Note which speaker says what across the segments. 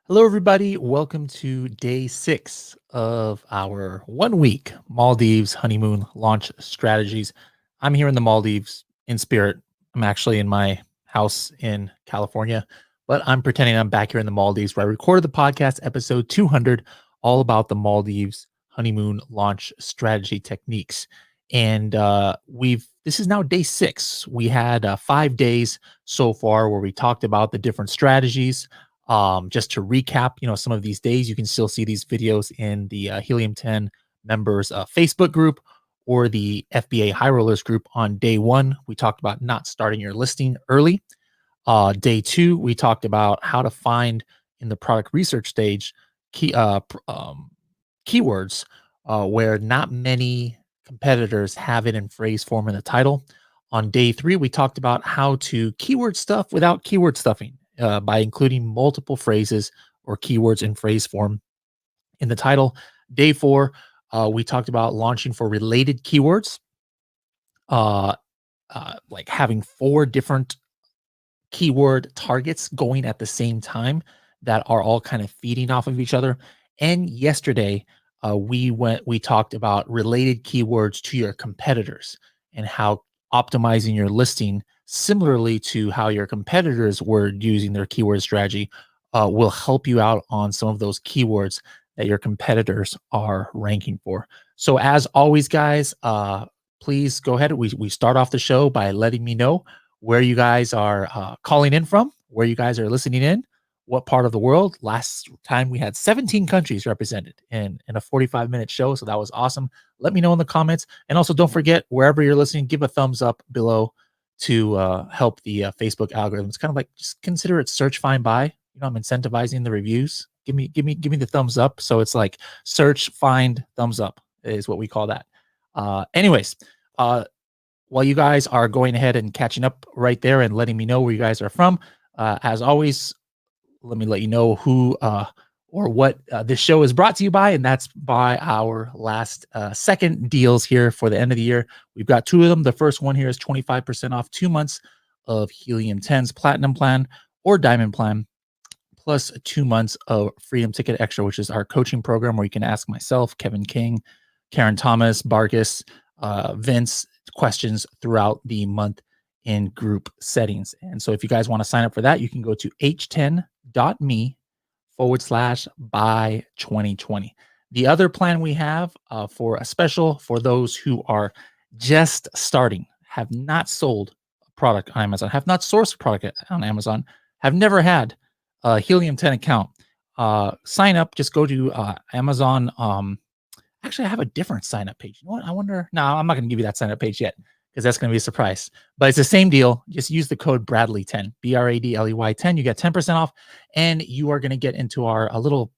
Speaker 1: Hello, everybody. Welcome to day 6 of our 1 week Maldives honeymoon launch strategies. I'm here in the Maldives in spirit. I'm actually in my house in California, but I'm pretending I'm back here in the Maldives where I recorded the podcast episode 200, all about the Maldives honeymoon launch strategy techniques. And this is now day 6. We had 5 days so far where we talked about the different strategies. Just to recap, some of these days, you can still see these videos in the Helium 10 members Facebook group or the FBA High Rollers group. On day 1, we talked about not starting your listing early. Day 2, we talked about how to find in the product research stage keywords where not many competitors have it in phrase form in the title. On day 3, we talked about how to keyword stuff without keyword stuffing by including multiple phrases or keywords in phrase form in the title. Day 4, we talked about launching for related keywords, uh, like having 4 different keyword targets going at the same time that are all kind of feeding off of each other. And yesterday, we talked about related keywords to your competitors and how optimizing your listing similarly to how your competitors were using their keyword strategy will help you out on some of those keywords that your competitors are ranking for. So as always, guys, please go ahead. We start off the show by letting me know where you guys are calling in from, where you guys are listening in, what part of the world. Last time we had 17 countries represented in a 45-minute show, so that was awesome. Let me know in the comments. And also don't forget, wherever you're listening, give a thumbs up below to help the Facebook algorithm. It's kind of like, just consider it search, find, buy. I'm incentivizing the reviews. Give me the thumbs up. So it's like search, find, thumbs up is what we call that. Anyways, while you guys are going ahead and catching up right there and letting me know where you guys are from, as always, let me let you know who or what this show is brought to you by, and that's by our last second deals here for the end of the year. We've got 2 of them. The first one here is 25% off 2 months of Helium 10's Platinum Plan or Diamond Plan, plus 2 months of Freedom Ticket Extra, which is our coaching program where you can ask myself, Kevin King, Karen Thomas, Barkus, Vince questions throughout the month in group settings. And so if you guys want to sign up for that, you can go to h10.me/buy 2020. The other plan we have for a special for those who are just starting, have not sold a product on Amazon, have not sourced a product on Amazon, have never had a Helium 10 account. Sign up, just go to Amazon. Actually, I have a different sign up page. You know what? I wonder. No, I'm not going to give you that sign up page yet because that's going to be a surprise. But it's the same deal. Just use the code Bradley10, BRADLEY 10. You get 10% off, and you are going to get into our a little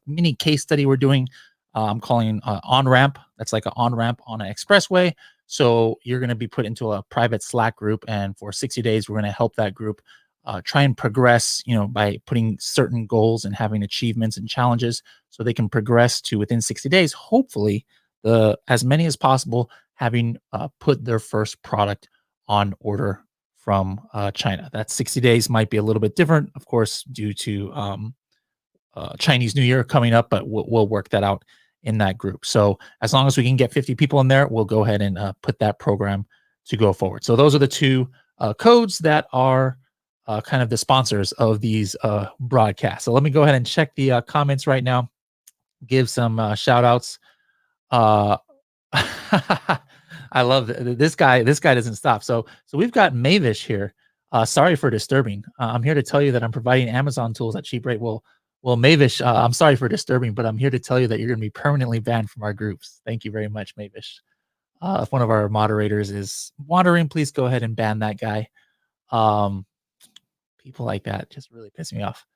Speaker 1: mini case study we're doing. I'm calling on ramp. That's like an on ramp on an expressway. So you're going to be put into a private Slack group, and for 60 days, we're going to help that group try and progress, by putting certain goals and having achievements and challenges so they can progress to within 60 days, hopefully as many as possible having put their first product on order from China. That 60 days might be a little bit different, of course, due to Chinese New Year coming up, but we'll work that out in that group. So as long as we can get 50 people in there, we'll go ahead and put that program to go forward. So those are the 2 codes that are kind of the sponsors of these broadcasts. So let me go ahead and check the comments right now. Give some shout outs. I love this guy. This guy doesn't stop. So we've got Mavish here. Sorry for disturbing. I'm here to tell you that I'm providing Amazon tools at cheap rate. Well, Mavish, I'm sorry for disturbing, but I'm here to tell you that you're going to be permanently banned from our groups. Thank you very much, Mavish. If one of our moderators is wandering, please go ahead and ban that guy. People like that just really piss me off.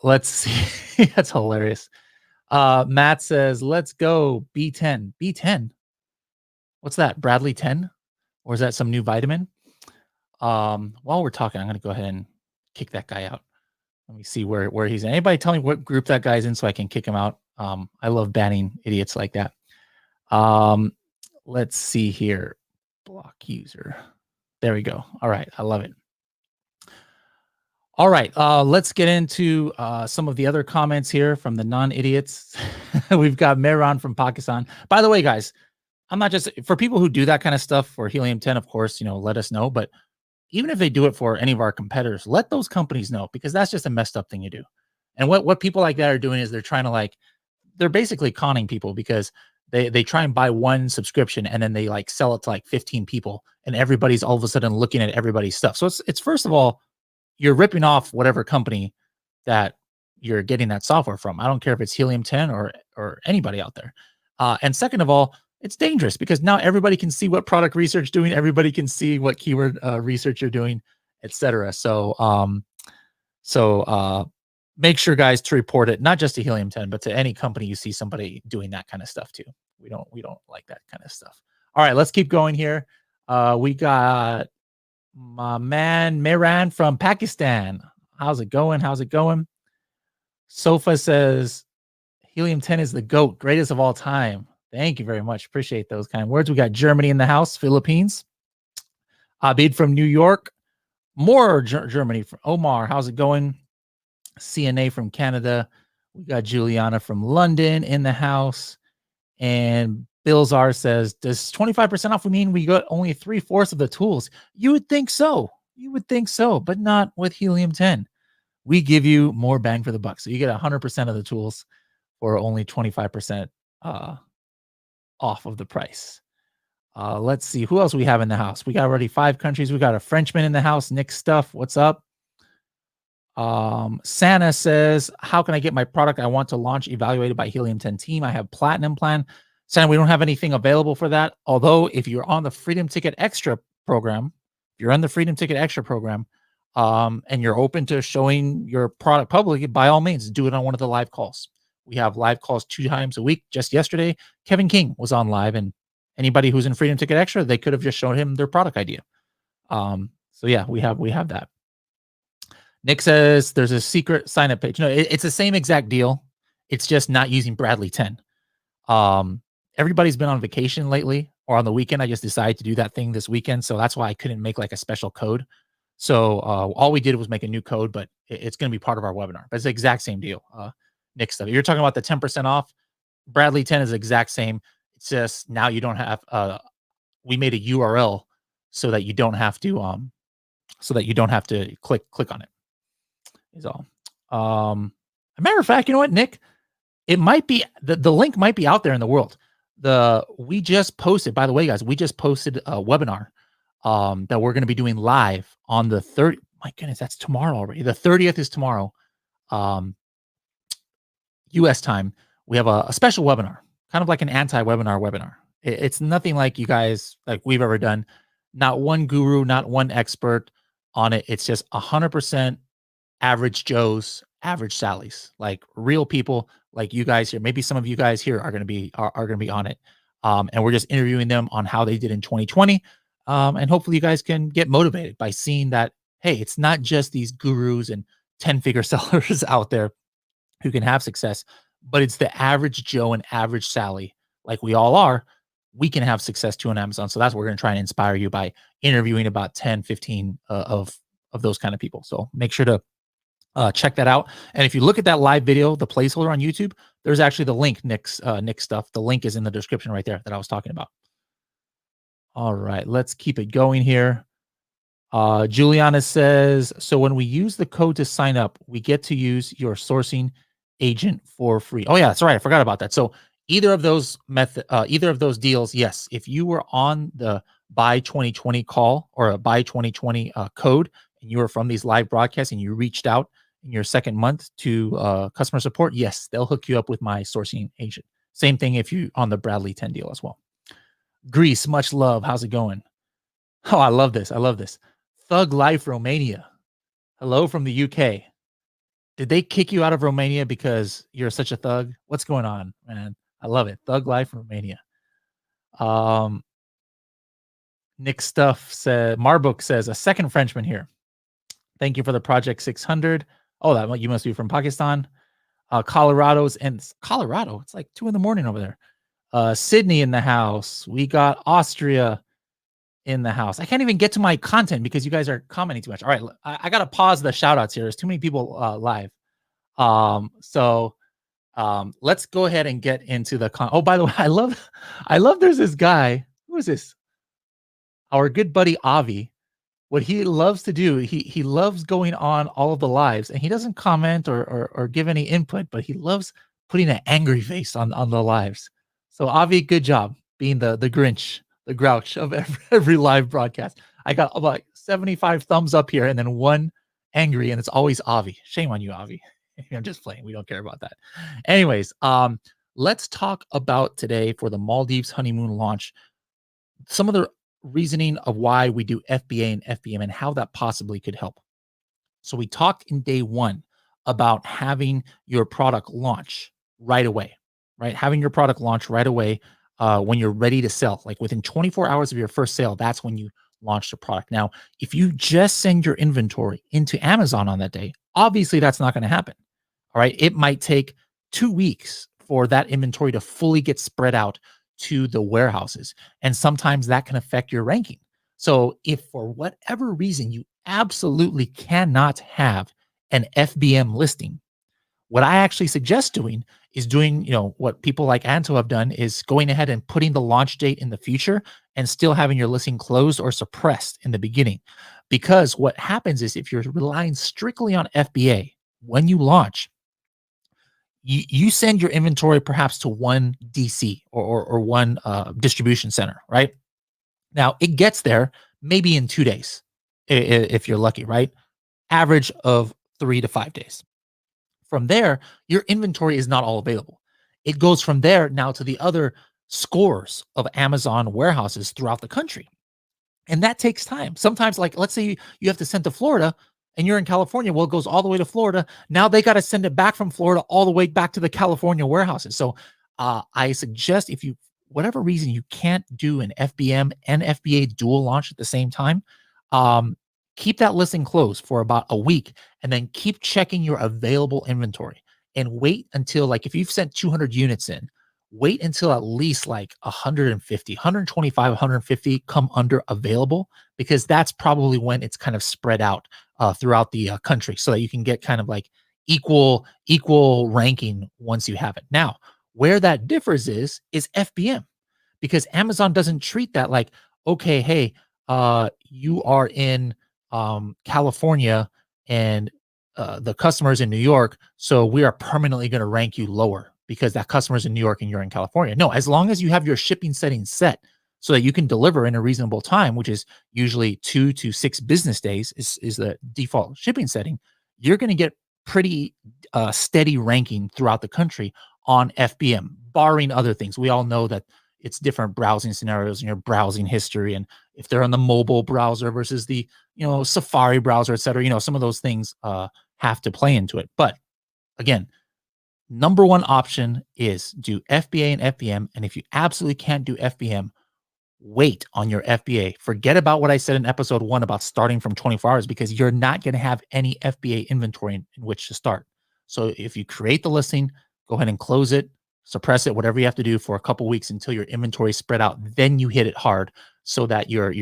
Speaker 1: Let's see. That's hilarious. Matt says, let's go B10. B10. What's that? Bradley 10? Or is that some new vitamin? While we're talking, I'm going to go ahead and kick that guy out. Let me see where he's in. Anybody tell me what group that guy's in so I can kick him out? I love banning idiots like that. Let's see here. Block user. There we go. All right. I love it. All right, let's get into some of the other comments here from the non-idiots. We've got Mehran from Pakistan. By the way, guys, I'm not just for people who do that kind of stuff for Helium 10, of course, let us know. But even if they do it for any of our competitors, let those companies know because that's just a messed up thing to do. And what people like that are doing is they're trying to they're basically conning people because they try and buy one subscription and then they sell it to 15 people and everybody's all of a sudden looking at everybody's stuff. So it's first of all, you're ripping off whatever company that you're getting that software from. I don't care if it's Helium 10 or anybody out there. And second of all, it's dangerous because now everybody can see what product research doing. Everybody can see what keyword research you're doing, etc. So make sure, guys, to report it not just to Helium 10, but to any company you see somebody doing that kind of stuff too. We don't like that kind of stuff. All right, let's keep going here. We got my man Mehran from Pakistan. How's it going? How's it going? Sofa says Helium 10 is the GOAT, greatest of all time. Thank you very much. Appreciate those kind words. We got Germany in the house, Philippines. Abid from New York. More Germany from Omar. How's it going? CNA from Canada. We got Juliana from London in the house. And Bill Czar says, does 25% off mean we got only 3/4 of the tools? You would think so. You would think so, but not with Helium 10. We give you more bang for the buck. So you get 100% of the tools for only 25% off of the price. Let's see who else we have in the house. We got already 5 countries. We got a Frenchman in the house. Nick Stuff, what's up? Santa says, how can I get my product I want to launch evaluated by Helium 10 team? I have platinum plan. Santa, we don't have anything available for that. Although if you're on the Freedom Ticket Extra program, and you're open to showing your product publicly, by all means, do it on one of the live calls. We have live calls 2 times a week. Just yesterday, Kevin King was on live, and anybody who's in Freedom Ticket Extra, they could have just shown him their product idea. So yeah, we have that. Nick says there's a secret sign up page. No, it's the same exact deal. It's just not using Bradley 10. Everybody's been on vacation lately or on the weekend. I just decided to do that thing this weekend. So that's why I couldn't make a special code. So all we did was make a new code, but it's going to be part of our webinar. But it's the exact same deal. Nick stuff. You're talking about the 10% off. Bradley 10 is the exact same. It's just now you don't have we made a URL so that you don't have to click on it. Is all. A matter of fact, you know what, Nick? It might be the link might be out there in the world. We just posted, by the way, guys, we just posted a webinar that we're going to be doing live on the 30th. My goodness, that's tomorrow already. The 30th is tomorrow. US time. We have a special webinar, kind of like an anti-webinar webinar. It's nothing like you guys we've ever done. Not one guru, not one expert on it. It's just 100% average Joes, average Sallys, like real people like you guys here. Maybe some of you guys here are going to be on it. And we're just interviewing them on how they did in 2020. And hopefully you guys can get motivated by seeing that, hey, it's not just these gurus and 10-figure sellers out there who can have success, but it's the average Joe and average Sally, like we all are. We can have success too on Amazon. So that's what we're going to try and inspire you by interviewing about 10, 15 of those kind of people. So make sure to check that out. And if you look at that live video, the placeholder on YouTube, there's actually the link, Nick stuff. The link is in the description right there that I was talking about. All right, let's keep it going here. Juliana says, so when we use the code to sign up, we get to use your sourcing agent for free. Oh yeah, that's right. I forgot about that. So either of those deals, yes. If you were on the Buy 2020 call or a Buy 2020 code, and you were from these live broadcasts and you reached out in your second month to customer support, yes, they'll hook you up with my sourcing agent. Same thing if you on the Bradley 10 deal as well. Greece, much love. How's it going? Oh, I love this. I love this. Thug Life Romania. Hello from the UK. Did they kick you out of Romania because you're such a thug? What's going on, man? I love it. Thug Life Romania. Nick Stuff said, Marbuk says, a second Frenchman here. Thank you for the Project 600. Oh, that you must be from Pakistan. Colorado's and Colorado. It's like 2 a.m. over there. Sydney in the house. We got Austria in the house. I can't even get to my content because you guys are commenting too much. All right, I gotta pause the shout outs here. There's too many people live. Let's go ahead and get into the oh, by the way, I love there's this guy. Who is this? Our good buddy Avi. What he loves to do, he loves going on all of the lives, and he doesn't comment or give any input, but he loves putting an angry face on the lives. So Avi, good job being the Grinch, the Grouch of every live broadcast. I got about 75 thumbs up here, and then one angry, and it's always Avi. Shame on you, Avi. I'm just playing. We don't care about that. Anyways, let's talk about today for the Maldives honeymoon launch, some of the reasoning of why we do FBA and FBM and how that possibly could help. So we talked in day one about having your product launch right away, right? Having your product launch right away when you're ready to sell, like within 24 hours of your first sale, that's when you launch the product. Now, if you just send your inventory into Amazon on that day, obviously that's not going to happen. All right. It might take 2 weeks for that inventory to fully get spread out to the warehouses. And sometimes that can affect your ranking. So if for whatever reason you absolutely cannot have an FBM listing, what I actually suggest doing is doing, what people like Anto have done is going ahead and putting the launch date in the future and still having your listing closed or suppressed in the beginning. Because what happens is if you're relying strictly on FBA when you launch, you send your inventory perhaps to one DC or one distribution center, right? Now it gets there maybe in 2 days, if you're lucky, right? Average of 3 to 5 days. From there, your inventory is not all available. It goes from there now to the other scores of Amazon warehouses throughout the country. And that takes time. Sometimes, like, let's say you have to send to Florida and you're in California. Well, it goes all the way to Florida. Now they got to send it back from Florida all the way back to the California warehouses. So I suggest if you, whatever reason, you can't do an FBM and FBA dual launch at the same time, keep that listing closed for about a week and then keep checking your available inventory and wait until, like, if you've sent 200 units in, wait until at least like 150, 125, 150 come under available, because that's probably when it's kind of spread out throughout the country so that you can get kind of like equal ranking once you have it. Now, where that differs is FBM, because Amazon doesn't treat that like, okay, hey, you are in California and the customer's in New York, so we are permanently going to rank you lower because that customer's in New York and you're in California. No, as long as you have your shipping settings set so that you can deliver in a reasonable time, which is usually 2 to 6 business days is the default shipping setting, you're going to get pretty steady ranking throughout the country on FBM, barring other things. We all know that it's different browsing scenarios in your browsing history, and if they're on the mobile browser versus the Safari browser, et cetera, some of those things have to play into it. But again, number one option is do FBA and FBM. And if you absolutely can't do FBM, wait on your FBA. Forget about what I said in episode 1 about starting from 24 hours, because you're not going to have any FBA inventory in which to start. So if you create the listing, go ahead and close it, suppress it, whatever you have to do for a couple weeks until your inventory is spread out. Then you hit it hard so that your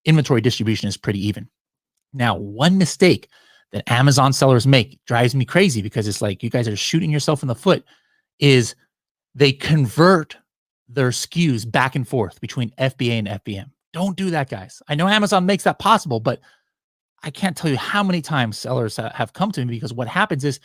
Speaker 1: inventory distribution is pretty even. Now, one mistake that Amazon sellers make drives me crazy, because it's like you guys are shooting yourself in the foot, is they convert their SKUs back and forth between FBA and FBM. Don't do that, guys. I know Amazon makes that possible, but I can't tell you how many times sellers have come to me, because what happens is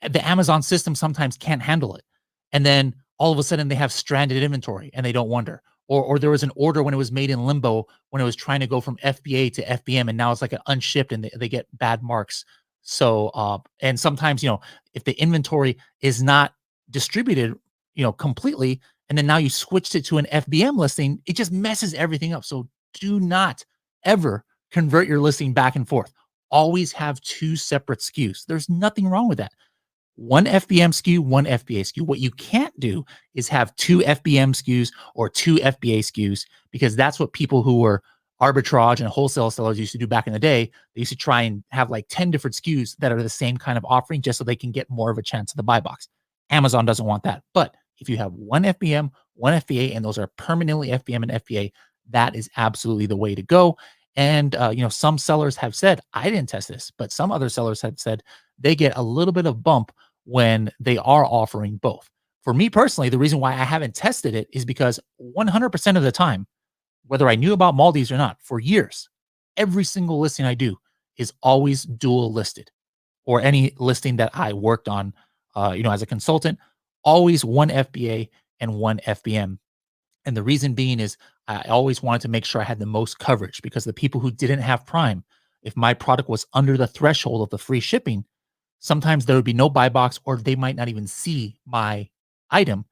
Speaker 1: the Amazon system sometimes can't handle it. And then all of a sudden they have stranded inventory and they don't wonder. Or there was an order when it was made in limbo, when it was trying to go from FBA to FBM, and now it's like an unshipped and they get bad marks. So, and sometimes, if the inventory is not distributed, completely, and then now you switched it to an FBM listing, it just messes everything up. So do not ever convert your listing back and forth. Always have 2 separate SKUs. There's nothing wrong with that. One FBM SKU, one FBA SKU. What you can't do is have 2 FBM SKUs or 2 FBA SKUs, because that's what people who were arbitrage and wholesale sellers used to do back in the day. They used to try and have like 10 different SKUs that are the same kind of offering just so they can get more of a chance at the buy box. Amazon doesn't want that. But if you have one FBM, one FBA, and those are permanently FBM and FBA, that is absolutely the way to go. And some sellers have said, I didn't test this, but some other sellers have said they get a little bit of bump when they are offering both. For me personally, the reason why I haven't tested it is because 100% of the time, whether I knew about Maldives or not, for years, every single listing I do is always dual listed, or any listing that I worked on, as a consultant, always one FBA and one FBM. And the reason being is I always wanted to make sure I had the most coverage, because the people who didn't have Prime, if my product was under the threshold of the free shipping, sometimes there would be no buy box, or they might not even see my item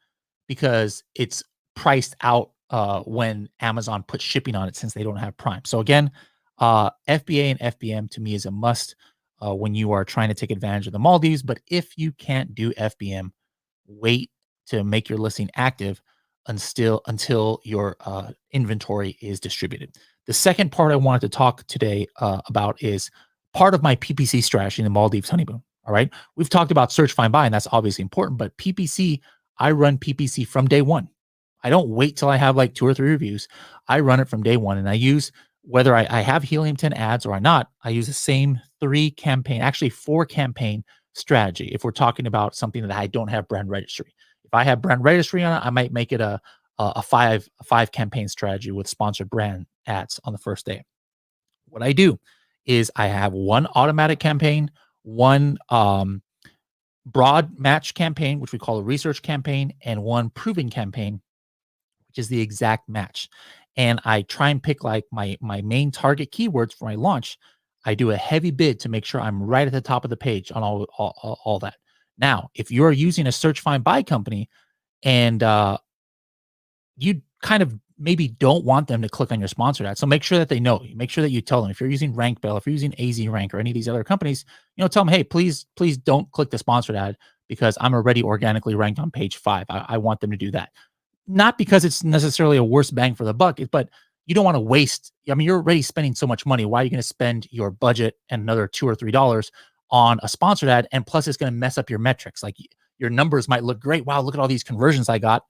Speaker 1: because it's priced out when Amazon puts shipping on it, since they don't have Prime. So again, FBA and FBM to me is a must when you are trying to take advantage of the Maldives. But if you can't do FBM, wait to make your listing active until your inventory is distributed. The second part I wanted to talk today about is part of my PPC strategy in the Maldives honeymoon. All right. We've talked about search, find, buy, and that's obviously important, but PPC, I run PPC from day one. I don't wait till I have like 2 or 3 reviews. I run it from day one, and I use, whether I have Helium 10 ads or not, I use the same 3 campaign, actually 4 campaign strategy. If we're talking about something that I don't have brand registry, if I have brand registry on it, I might make it a five campaign strategy with sponsored brand ads on the first day. What I do is I have one automatic campaign, one broad match campaign, which we call a research campaign, and one proven campaign, which is the exact match. And I try and pick like my main target keywords for my launch. I do a heavy bid to make sure I'm right at the top of the page on all that. Now, if you're using a search, find, buy company, and you kind of maybe don't want them to click on your sponsored ad, so make sure that they know. You make sure that you tell them, if you're using Rank Bell, if you're using AZ Rank or any of these other companies, tell them, hey, please don't click the sponsored ad, because I'm already organically ranked on page 5. I want them to do that. Not because it's necessarily a worse bang for the buck, but you don't want to waste. I mean, you're already spending so much money. Why are you going to spend your budget and another $2 or $3 on a sponsored ad? And plus, it's going to mess up your metrics. Like, your numbers might look great. Wow, look at all these conversions I got,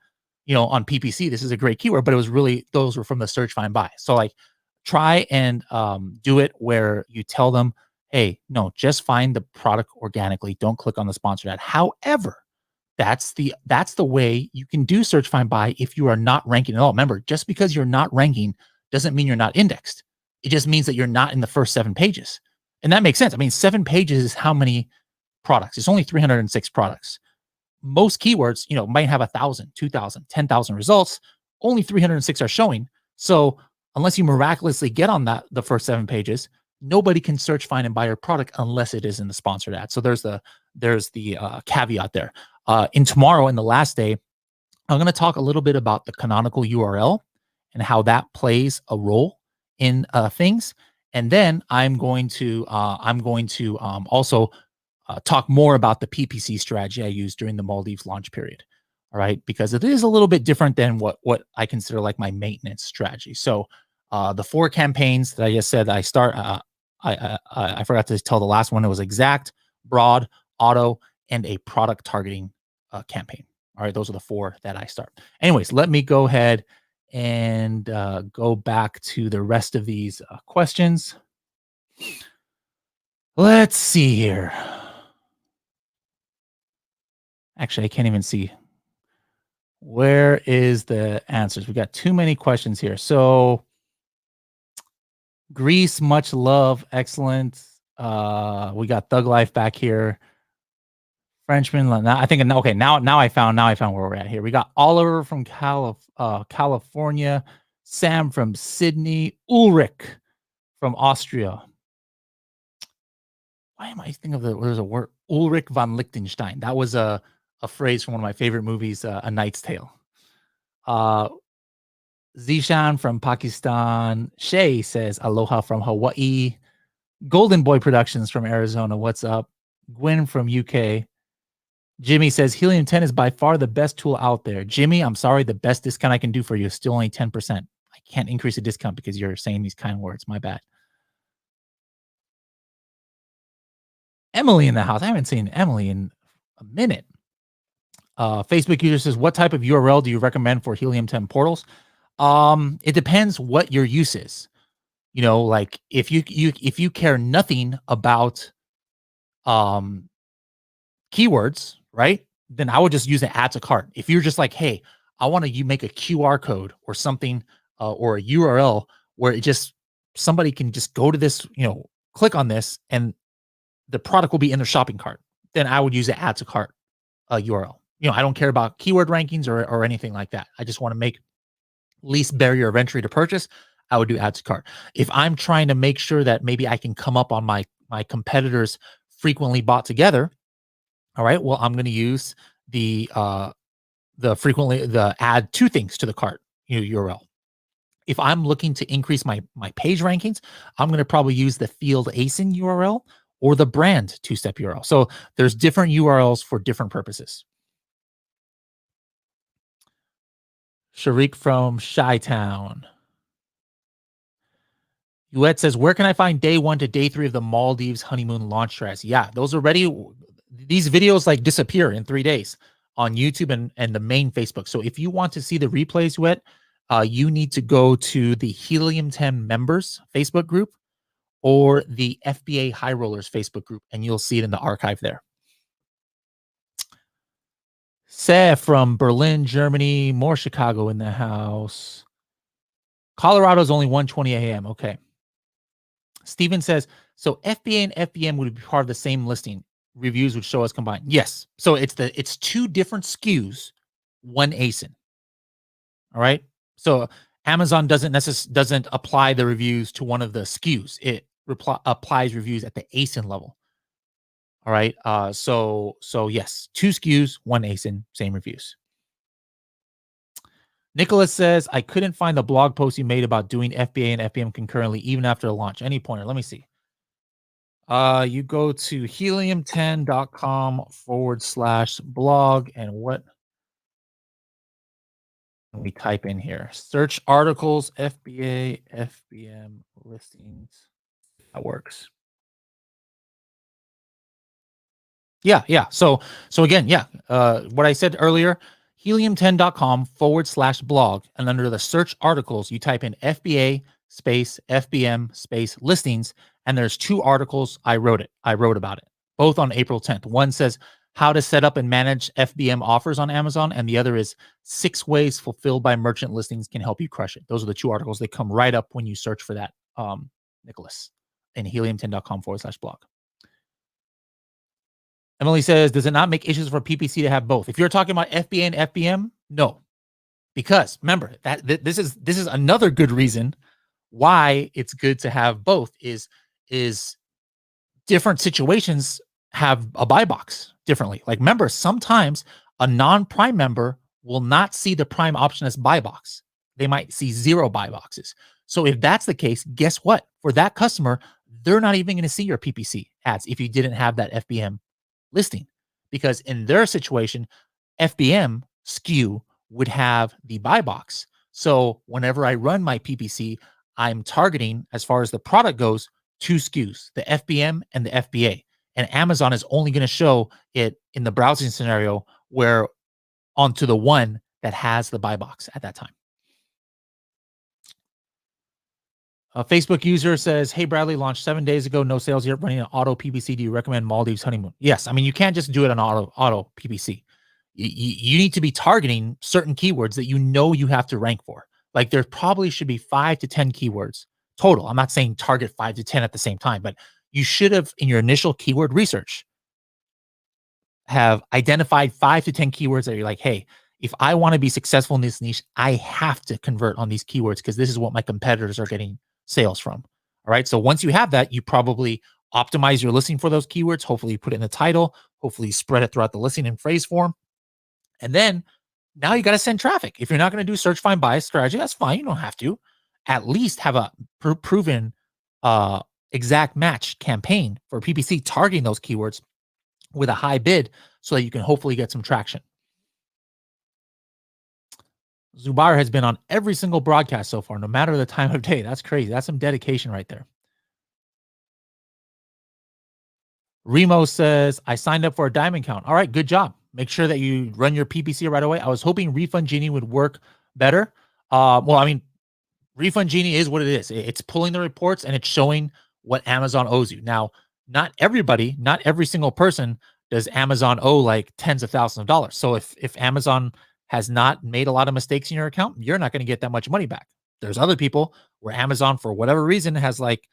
Speaker 1: on PPC. This is a great keyword, but it was really, those were from the search, find, buy. So like, try and do it where you tell them, hey, no, just find the product organically. Don't click on the sponsored ad. However, that's the way you can do search, find, buy if you are not ranking at all. Remember, just because you're not ranking doesn't mean you're not indexed. It just means that you're not in the first 7 pages. And that makes sense. I mean, 7 pages is how many products? It's only 306 products. Most keywords, might have 1,000, 2,000, 10,000 results. Only 306 are showing. So unless you miraculously get on the first 7 pages, nobody can search, find, and buy your product unless it is in the sponsored ad. So there's the caveat there. In tomorrow, in the last day, I'm going to talk a little bit about the canonical URL and how that plays a role in things. And then I'm going to also talk more about the PPC strategy I used during the Maldives launch period. All right, because it is a little bit different than what I consider like my maintenance strategy. So the 4 campaigns that I just said I start. I forgot to tell the last one. It was exact, broad, auto, and a product targeting campaign. All right, those are the 4 that I start. Anyways, let me go ahead and go back to the rest of these questions. Let's see here. Actually, I can't even see. Where is the answers? We got too many questions here. So Greece, much love, excellent. We got Thug Life back here. Frenchman, I think. Okay, now I found where we're at here. We got Oliver from California, Sam from Sydney, Ulrich from Austria. Why am I thinking of there's a word, Ulrich von Liechtenstein? That was a phrase from one of my favorite movies, A Knight's Tale. Zishan from Pakistan. Shay says aloha from Hawaii. Golden Boy Productions from Arizona. What's up? Gwen from UK. Jimmy says Helium 10 is by far the best tool out there. Jimmy, I'm sorry, the best discount I can do for you is still only 10%. I can't increase the discount because you're saying these kind words. My bad. Emily in the house. I haven't seen Emily in a minute. Facebook user says, what type of URL do you recommend for Helium 10 portals? It depends what your use is. Like if you care nothing about um keywords, right? Then I would just use an add to cart. If you're just like, hey, I want to you make a QR code or something, or a URL where it just somebody can just go to this, click on this, and the product will be in their shopping cart. Then I would use an add to cart URL. I don't care about keyword rankings or anything like that. I just want to make least barrier of entry to purchase. I would do add to cart. If I'm trying to make sure that maybe I can come up on my competitors frequently bought together, all right. Well, I'm going to use the add two things to the cart URL. If I'm looking to increase my page rankings, I'm going to probably use the field ASIN URL or the brand two-step URL. So there's different URLs for different purposes. Sharik from Chi-Town. Uet says, where can I find day 1 to day 3 of the Maldives honeymoon launch strategy? Yeah, those already, these videos like disappear in 3 days on YouTube and the main Facebook. So if you want to see the replays, Uet, you need to go to the Helium 10 members Facebook group or the FBA High Rollers Facebook group, and you'll see it in the archive there. Seth from Berlin, Germany, more Chicago in the house. Colorado's only 1:20 a.m. Okay. Steven says, so FBA and FBM would be part of the same listing. Reviews would show us combined. Yes. So it's two different SKUs, one ASIN. All right. So Amazon doesn't apply the reviews to one of the SKUs. It applies reviews at the ASIN level. All right. So yes, two SKUs, one ASIN, same reviews. Nicholas says, I couldn't find the blog post you made about doing FBA and FBM concurrently, even after the launch. Any pointer? Let me see. You go to helium10.com/blog, and what we type in here? Search articles, FBA, FBM listings. That works. Yeah. So again, what I said earlier, helium10.com/blog, and under the search articles, you type in FBA space FBM space listings, and there's 2 articles I wrote about it, both on April 10th. One says how to set up and manage FBM offers on Amazon, and the other is 6 ways fulfilled by merchant listings can help you crush it. Those are the 2 articles. They come right up when you search for that, Nicholas, in helium10.com/blog. Emily says, does it not make issues for PPC to have both? If you're talking about FBA and FBM, no. Because remember that this is another good reason why it's good to have both is different situations have a buy box differently. Like remember, sometimes a non-Prime member will not see the Prime option as buy box. They might see 0 buy boxes. So if that's the case, guess what? For that customer, they're not even going to see your PPC ads if you didn't have that FBM listing, because in their situation, FBM SKU would have the buy box. So whenever I run my PPC, I'm targeting, as far as the product goes, 2 SKUs, the FBM and the FBA. And Amazon is only going to show it in the browsing scenario where onto the one that has the buy box at that time. A Facebook user says, hey, Bradley, launched 7 days ago. No sales yet. Running an auto PPC. Do you recommend Maldives Honeymoon? Yes. I mean, you can't just do it on auto PPC. You need to be targeting certain keywords that you have to rank for. Like there probably should be 5 to 10 keywords total. I'm not saying target 5 to 10 at the same time, but you should have, in your initial keyword research, have identified 5 to 10 keywords that you're like, hey, if I want to be successful in this niche, I have to convert on these keywords because this is what my competitors are getting sales from. All right. So once you have that, you probably optimize your listing for those keywords. Hopefully you put it in the title, hopefully you spread it throughout the listing in phrase form. And then now you got to send traffic. If you're not going to do search, find, buy strategy, that's fine. You don't have to. At least have a proven exact match campaign for PPC targeting those keywords with a high bid so that you can hopefully get some traction. Zubair has been on every single broadcast so far, no matter the time of day. That's crazy. That's some dedication right there. Remo says, I signed up for a diamond count. All right, good job. Make sure that you run your PPC right away. I was hoping Refund Genie would work better. Well, I mean, Refund Genie is what it is. It's pulling the reports and it's showing what Amazon owes you. Now, not everybody, not every single person does Amazon owe like tens of thousands of dollars. So if Amazon has not made a lot of mistakes in your account, you're not going to get that much money back. There's other people where Amazon, for whatever reason, has like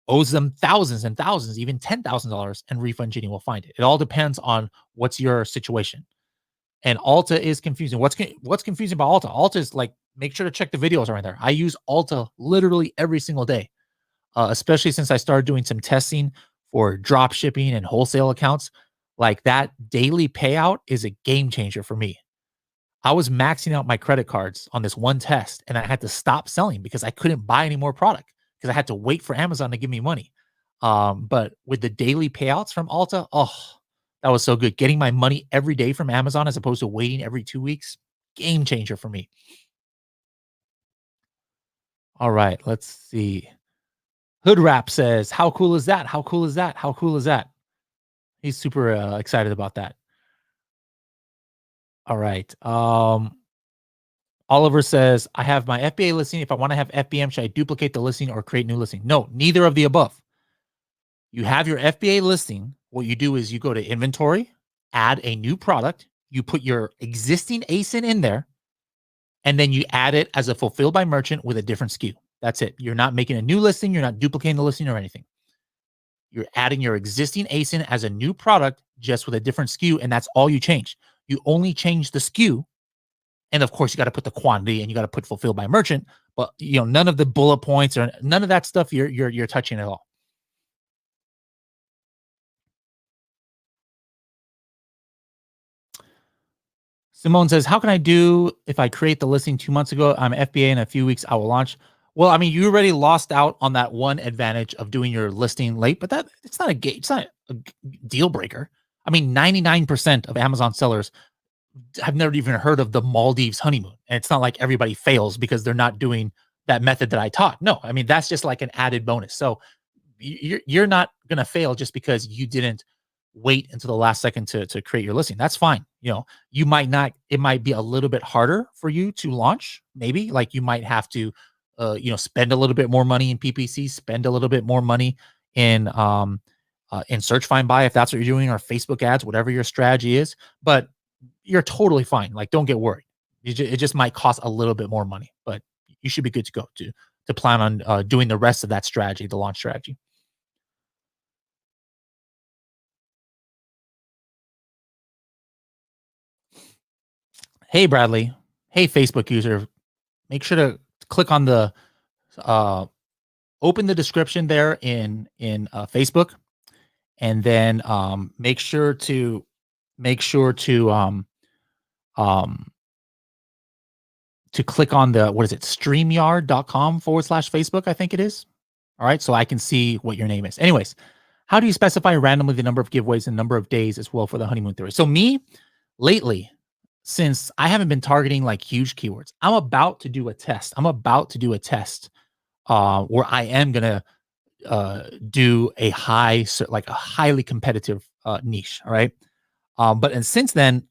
Speaker 1: owes them thousands and thousands, even $10,000, and Refund Genie will find it. It all depends on what's your situation. And Alta is confusing. What's confusing about Alta? Alta is like, make sure to check the videos around there. I use Alta literally every single day, especially since I started doing some testing for drop shipping and wholesale accounts. Like that daily payout is a game changer for me. I was maxing out my credit cards on this one test and I had to stop selling because I couldn't buy any more product because I had to wait for Amazon to give me money. But with the daily payouts from Alta, oh, that was so good. Getting my money every day from Amazon as opposed to waiting every 2 weeks, game changer for me. All right, let's see. Hood Rap says, "How cool is that? How cool is that? How cool is that?" He's super excited about that. All right. Oliver says, "I have my FBA listing. If I want to have FBM, should I duplicate the listing or create new listing?" No, neither of the above. You have your FBA listing. What you do is you go to inventory, add a new product, you put your existing ASIN in there, and then you add it as a fulfilled by merchant with a different SKU. That's it. You're not making a new listing, you're not duplicating the listing or anything. You're adding your existing ASIN as a new product just with a different SKU, and that's all you change. You only change the SKU, and of course, you got to put the quantity and you got to put fulfilled by merchant. But none of the bullet points or none of that stuff you're touching at all. Simone says, "How can I do if I create the listing 2 months ago? I'm FBA in a few weeks. I will launch." Well, I mean, you already lost out on that one advantage of doing your listing late, but that it's not a it's not a deal breaker. I mean, 99% of Amazon sellers have never even heard of the Maldives honeymoon, and it's not like everybody fails because they're not doing that method that I taught. No, I mean that's just like an added bonus. So you're not gonna fail just because you didn't wait until the last second to create your listing. That's fine. You might not. It might be a little bit harder for you to launch. Maybe like you might have to, spend a little bit more money in PPC, spend a little bit more money in search find buy if that's what you're doing, or Facebook ads, whatever your strategy is. But you're totally fine. Like don't get worried. It just might cost a little bit more money, but you should be good to go to plan on doing the rest of that strategy, the launch strategy. Hey, Bradley. Hey, Facebook user. Make sure to click on the uh, open the description there in Facebook, and then make sure um, to click on the what is it streamyard.com/Facebook, I think it is. All right, so I can see what your name is. Anyways, how do you specify randomly the number of giveaways and number of days as well for the honeymoon theory? So me lately, since I haven't been targeting like huge keywords, I'm about to do a test. Where I am gonna do like a highly competitive niche. All right. But and since then,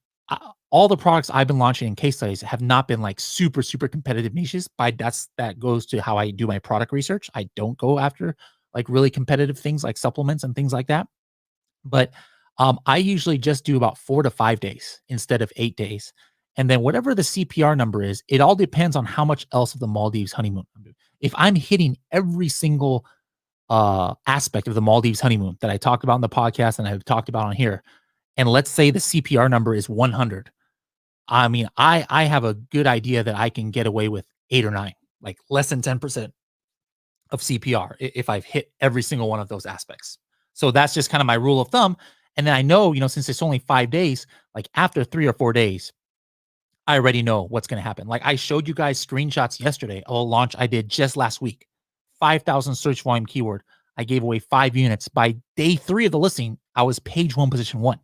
Speaker 1: all the products I've been launching in case studies have not been like super, super competitive niches. That goes to how I do my product research. I don't go after like really competitive things like supplements and things like that. But I usually just do about 4 to 5 days instead of 8 days. And then whatever the CPR number is, it all depends on how much else of the Maldives honeymoon I'm doing. If I'm hitting every single aspect of the Maldives honeymoon that I talked about in the podcast and I've talked about on here, and let's say the CPR number is 100, I mean, I have a good idea that I can get away with 8 or 9, like less than 10% of CPR if I've hit every single one of those aspects. So that's just kind of my rule of thumb. And then I know, since it's only 5 days, like after 3 or 4 days, I already know what's going to happen. Like I showed you guys screenshots yesterday of a launch I did just last week. 5,000 search volume keyword. I gave away 5 units. By day 3 of the listing, I was page 1, position 1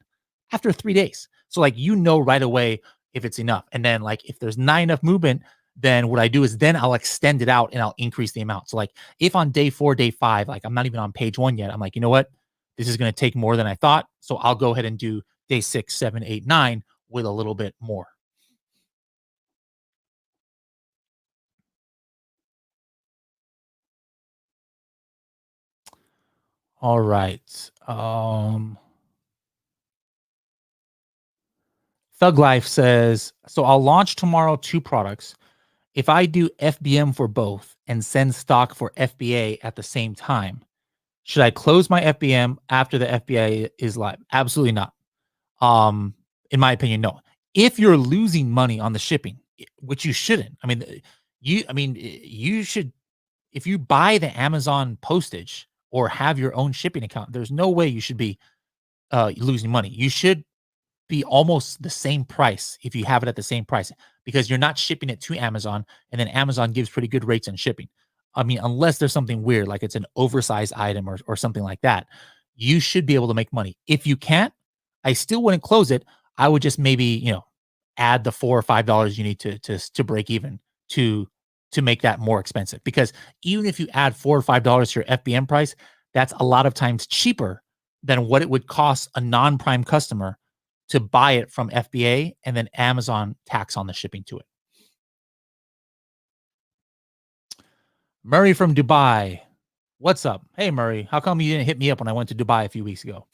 Speaker 1: after 3 days. So like, right away if it's enough. And then like, if there's not enough movement, then what I do is then I'll extend it out and I'll increase the amount. So like if on day 4, day 5, like I'm not even on page 1 yet, I'm like, you know what? This is going to take more than I thought. So I'll go ahead and do day 6, 7, 8, 9 with a little bit more. All right. Thug Life says, so I'll launch tomorrow 2 products. If I do FBM for both and send stock for FBA at the same time, should I close my FBM after the FBA is live? Absolutely not. Um, in my opinion, no. If you're losing money on the shipping, which you shouldn't. You should, if you buy the Amazon postage or have your own shipping account, there's no way you should be losing money. You should be almost the same price if you have it at the same price because you're not shipping it to Amazon and then Amazon gives pretty good rates on shipping. I mean, unless there's something weird like it's an oversized item or something like that, you should be able to make money. If you can't, I still wouldn't close it. I would just maybe, add the $4 or $5 you need to break even to to make that more expensive because even if you add $4 or $5 to your FBM price, that's a lot of times cheaper than what it would cost a non-prime customer to buy it from FBA and then Amazon tax on the shipping to it. Murray from Dubai. What's up? Hey, Murray. How come you didn't hit me up when I went to Dubai a few weeks ago?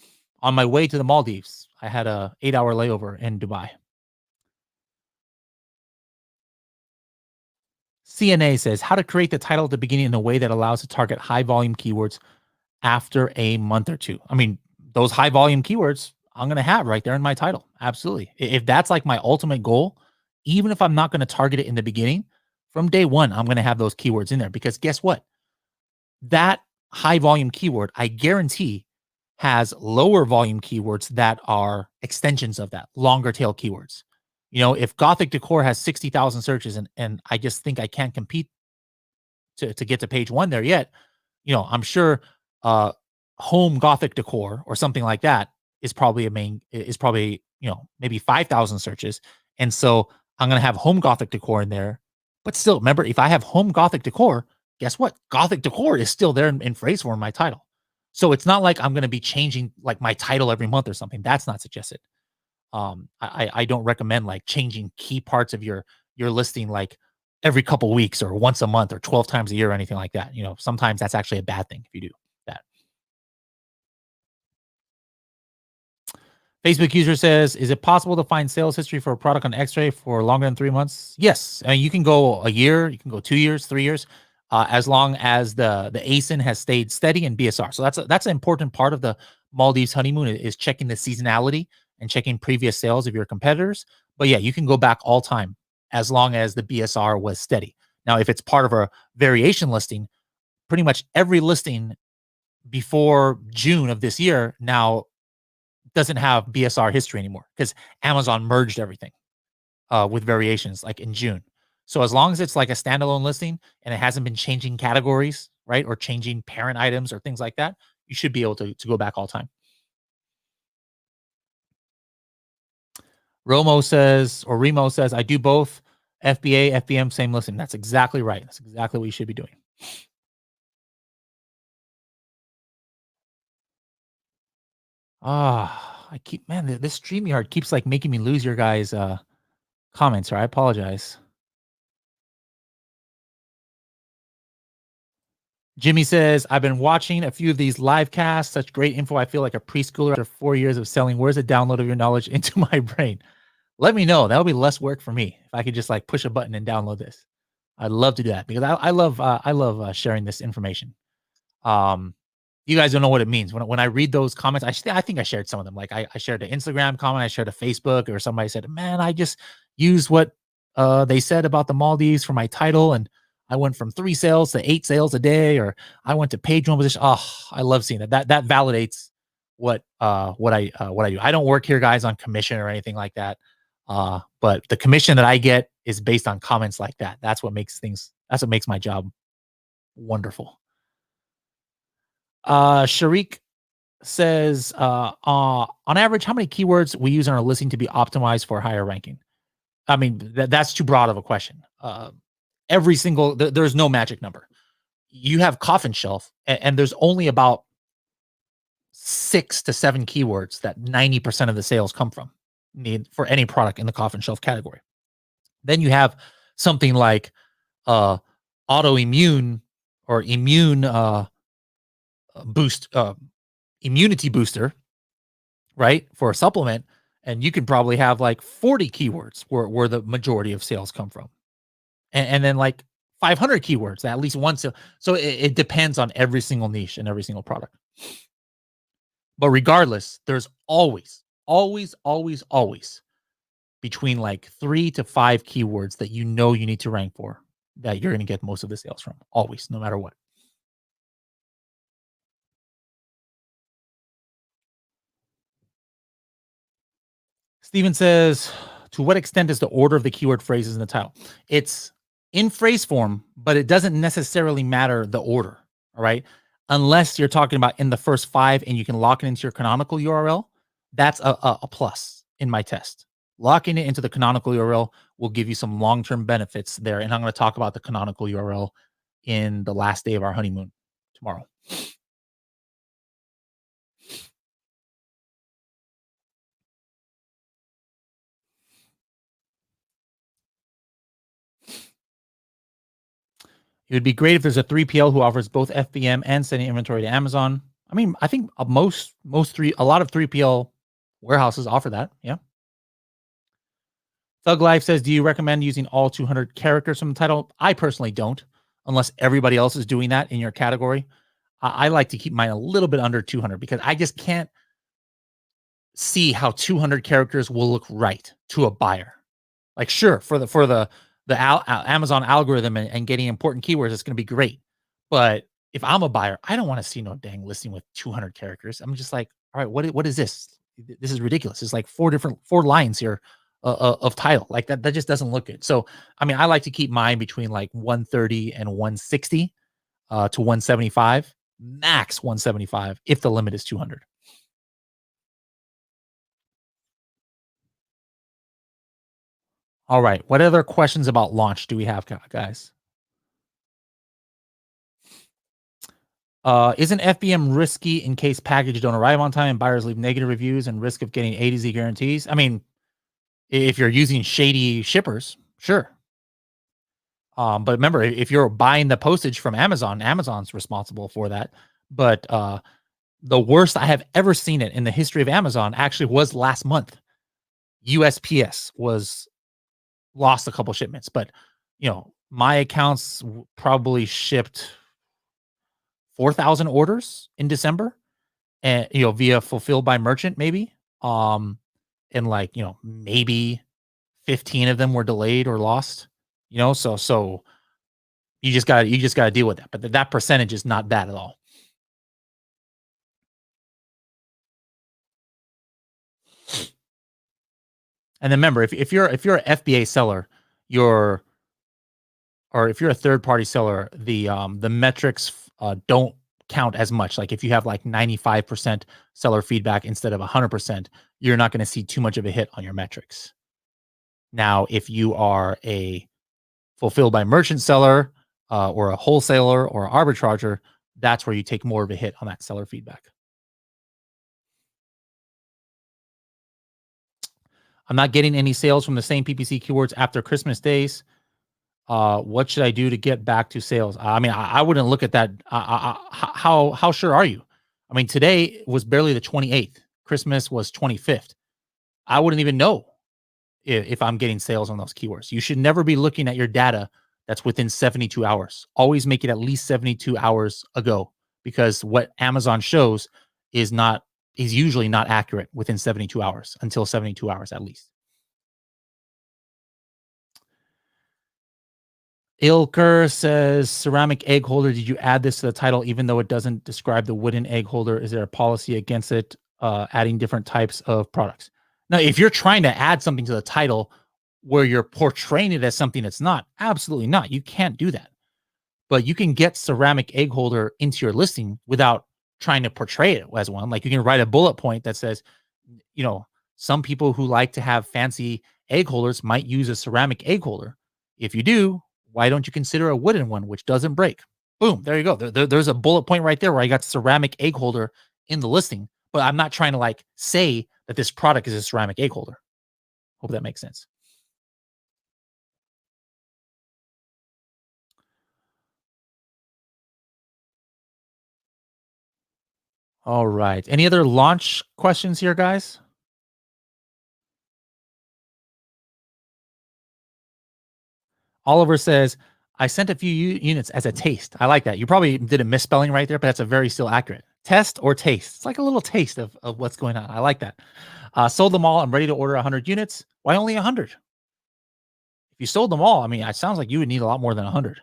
Speaker 1: On my way to the Maldives, I had a 8-hour layover in Dubai. CNA says how to create the title at the beginning in a way that allows to target high volume keywords after a month or two. I mean, those high volume keywords I'm going to have right there in my title. Absolutely. If that's like my ultimate goal, even if I'm not going to target it in the beginning, from day one, I'm going to have those keywords in there because guess what? That high volume keyword, I guarantee, has lower volume keywords that are extensions of that, longer tail keywords. If Gothic decor has 60,000 searches and I just think I can't compete to get to page one there yet, I'm sure uh home Gothic decor or something like that is probably, maybe 5,000 searches. And so I'm gonna have home Gothic decor in there. But still, remember, if I have home Gothic decor, guess what? Gothic decor is still there in phrase form in my title. So it's not like I'm gonna be changing like my title every month or something. That's not suggested. I don't recommend like changing key parts of your listing like every couple weeks or once a month or 12 times a year or anything like that. Sometimes that's actually a bad thing if you do that. Facebook user says, is it possible to find sales history for a product on X-ray for longer than 3 months? Yes. I mean, you can go a year, you can go 2 years, 3 years, as long as the ASIN has stayed steady in BSR. So that's an important part of the Maldives honeymoon is checking the seasonality and checking previous sales of your competitors. But yeah, you can go back all time as long as the BSR was steady. Now, if it's part of a variation listing, pretty much every listing before June of this year now doesn't have BSR history anymore because Amazon merged everything with variations like in June. So as long as it's like a standalone listing and it hasn't been changing categories, right, or changing parent items or things like that, you should be able to go back all time. Remo says, I do both FBA, FBM, same listing. That's exactly right. That's exactly what you should be doing. This StreamYard keeps like making me lose your guys' comments, or I apologize. Jimmy says, I've been watching a few of these live casts. Such great info. I feel like a preschooler after 4 years of selling. Where's the download of your knowledge into my brain? Let me know. That'll be less work for me if I could just like push a button and download this. I'd love to do that because I love sharing this information. Um, you guys don't know what it means. When I read those comments, I think I shared some of them. Like I shared an Instagram comment, I shared a Facebook, or somebody said, "Man, I just used what they said about the Maldives for my title, and I went from 3 sales to 8 sales a day, or I went to page one position." Oh, I love seeing that. That validates what I do. I don't work here, guys, on commission or anything like that. But the commission that I get is based on comments like that. That's what makes things. That's what makes my job wonderful. Sharik says, on average, how many keywords we use on our listing to be optimized for higher ranking? I mean, that's too broad of a question. There's no magic number. You have coffin shelf, and there's only about 6 to 7 keywords that 90% of the sales come from need for any product in the coffin shelf category. Then you have something like uh, autoimmune or immune boost immunity booster, right? For a supplement, and you can probably have like 40 keywords where the majority of sales come from. And then like 500 keywords, at least one. So it depends on every single niche and every single product. But regardless, there's always between like 3 to 5 keywords that you know you need to rank for that you're going to get most of the sales from. Always, no matter what. Steven says, to what extent is the order of the keyword phrases in the title? It's in phrase form, but it doesn't necessarily matter the order. All right. Unless you're talking about in the first 5 and you can lock it into your canonical URL, that's a plus in my test. Locking it into the canonical URL will give you some long term benefits there. And I'm going to talk about the canonical URL in the last day of our honeymoon tomorrow. It would be great if there's a 3PL who offers both FBM and sending inventory to Amazon. I mean, I think a lot of 3PL warehouses offer that. Yeah. Thug Life says, do you recommend using all 200 characters from the title? I personally don't, unless everybody else is doing that in your category. I like to keep mine a little bit under 200 because I just can't see how 200 characters will look right to a buyer. Like, sure, for the Amazon algorithm and getting important keywords, it's going to be great. But if I'm a buyer, I don't want to see no dang listing with 200 characters. I'm just like, all right, what is this? This is ridiculous. It's like 4 lines here of title. Like that just doesn't look good. So, I mean, I like to keep mine between like 130 and 160 to 175, max 175 if the limit is 200. All right. What other questions about launch do we have, guys? Isn't FBM risky in case packages don't arrive on time and buyers leave negative reviews and risk of getting A to Z guarantees? I mean, if you're using shady shippers, sure. But remember, if you're buying the postage from Amazon, Amazon's responsible for that. But the worst I have ever seen it in the history of Amazon actually was last month. USPS was lost a couple shipments, but my accounts probably shipped 4,000 orders in December, and via fulfilled by merchant, maybe. And like, maybe 15 of them were delayed or lost. So you just gotta deal with that. But that percentage is not bad at all. And then remember, if you're an FBA seller, you're or if you're a third party seller, the metrics don't count as much. Like if you have like 95% seller feedback instead of 100%, you're not going to see too much of a hit on your metrics. Now, if you are a fulfilled by merchant seller or a wholesaler or an arbitrager, that's where you take more of a hit on that seller feedback. I'm not getting any sales from the same PPC keywords after Christmas days. What should I do to get back to sales? I mean, I wouldn't look at that. How sure are you? I mean, today was barely the 28th. Christmas was 25th. I wouldn't even know if I'm getting sales on those keywords. You should never be looking at your data that's within 72 hours. Always make it at least 72 hours ago, because what Amazon shows is usually not accurate within 72 hours, until 72 hours at least. Ilker says, ceramic egg holder. Did you add this to the title even though it doesn't describe the wooden egg holder? Is there a policy against it adding different types of products? Now, if you're trying to add something to the title where you're portraying it as something it's not, absolutely not. You can't do that. But you can get ceramic egg holder into your listing without trying to portray it as one. Like you can write a bullet point that says, you know, some people who like to have fancy egg holders might use a ceramic egg holder. If you do, why don't you consider a wooden one which doesn't break? Boom, there you go. There's a bullet point right there where I got ceramic egg holder in the listing, but I'm not trying to like say that this product is a ceramic egg holder. Hope that makes sense. All right. Any other launch questions here, guys? Oliver says, I sent a few units as a taste. I like that. You probably did a misspelling right there, but that's a very still accurate. Test or taste. It's like a little taste of what's going on. I like that. Sold them all. I'm ready to order 100 units. Why only 100? If you sold them all, I mean, it sounds like you would need a lot more than 100.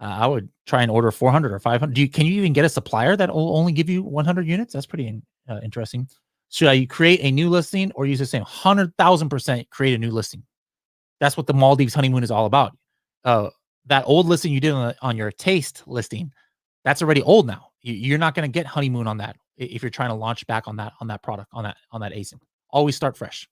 Speaker 1: I would try and order 400 or 500. Can you even get a supplier that will only give you 100 units? That's pretty interesting. Should I create a new listing or use the same 100,000% create a new listing? That's what the Maldives honeymoon is all about. Uh, that old listing you did on your taste listing, that's already old now. You're not going to get honeymoon on that if you're trying to launch back on that product on that ASIN. Always start fresh.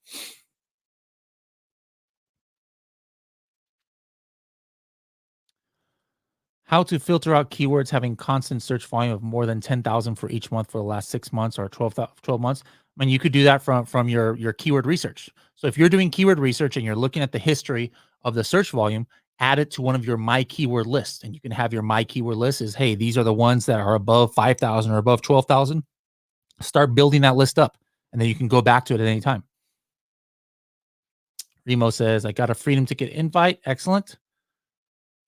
Speaker 1: How to filter out keywords having constant search volume of more than 10,000 for each month for the last 6 months or 12 months. I mean, you could do that from your keyword research. So if you're doing keyword research and you're looking at the history of the search volume, add it to one of your my keyword lists, and you can have your my keyword list is, hey, these are the ones that are above 5,000 or above 12,000. Start building that list up, and then you can go back to it at any time. Remo says, I got a freedom ticket invite. Excellent.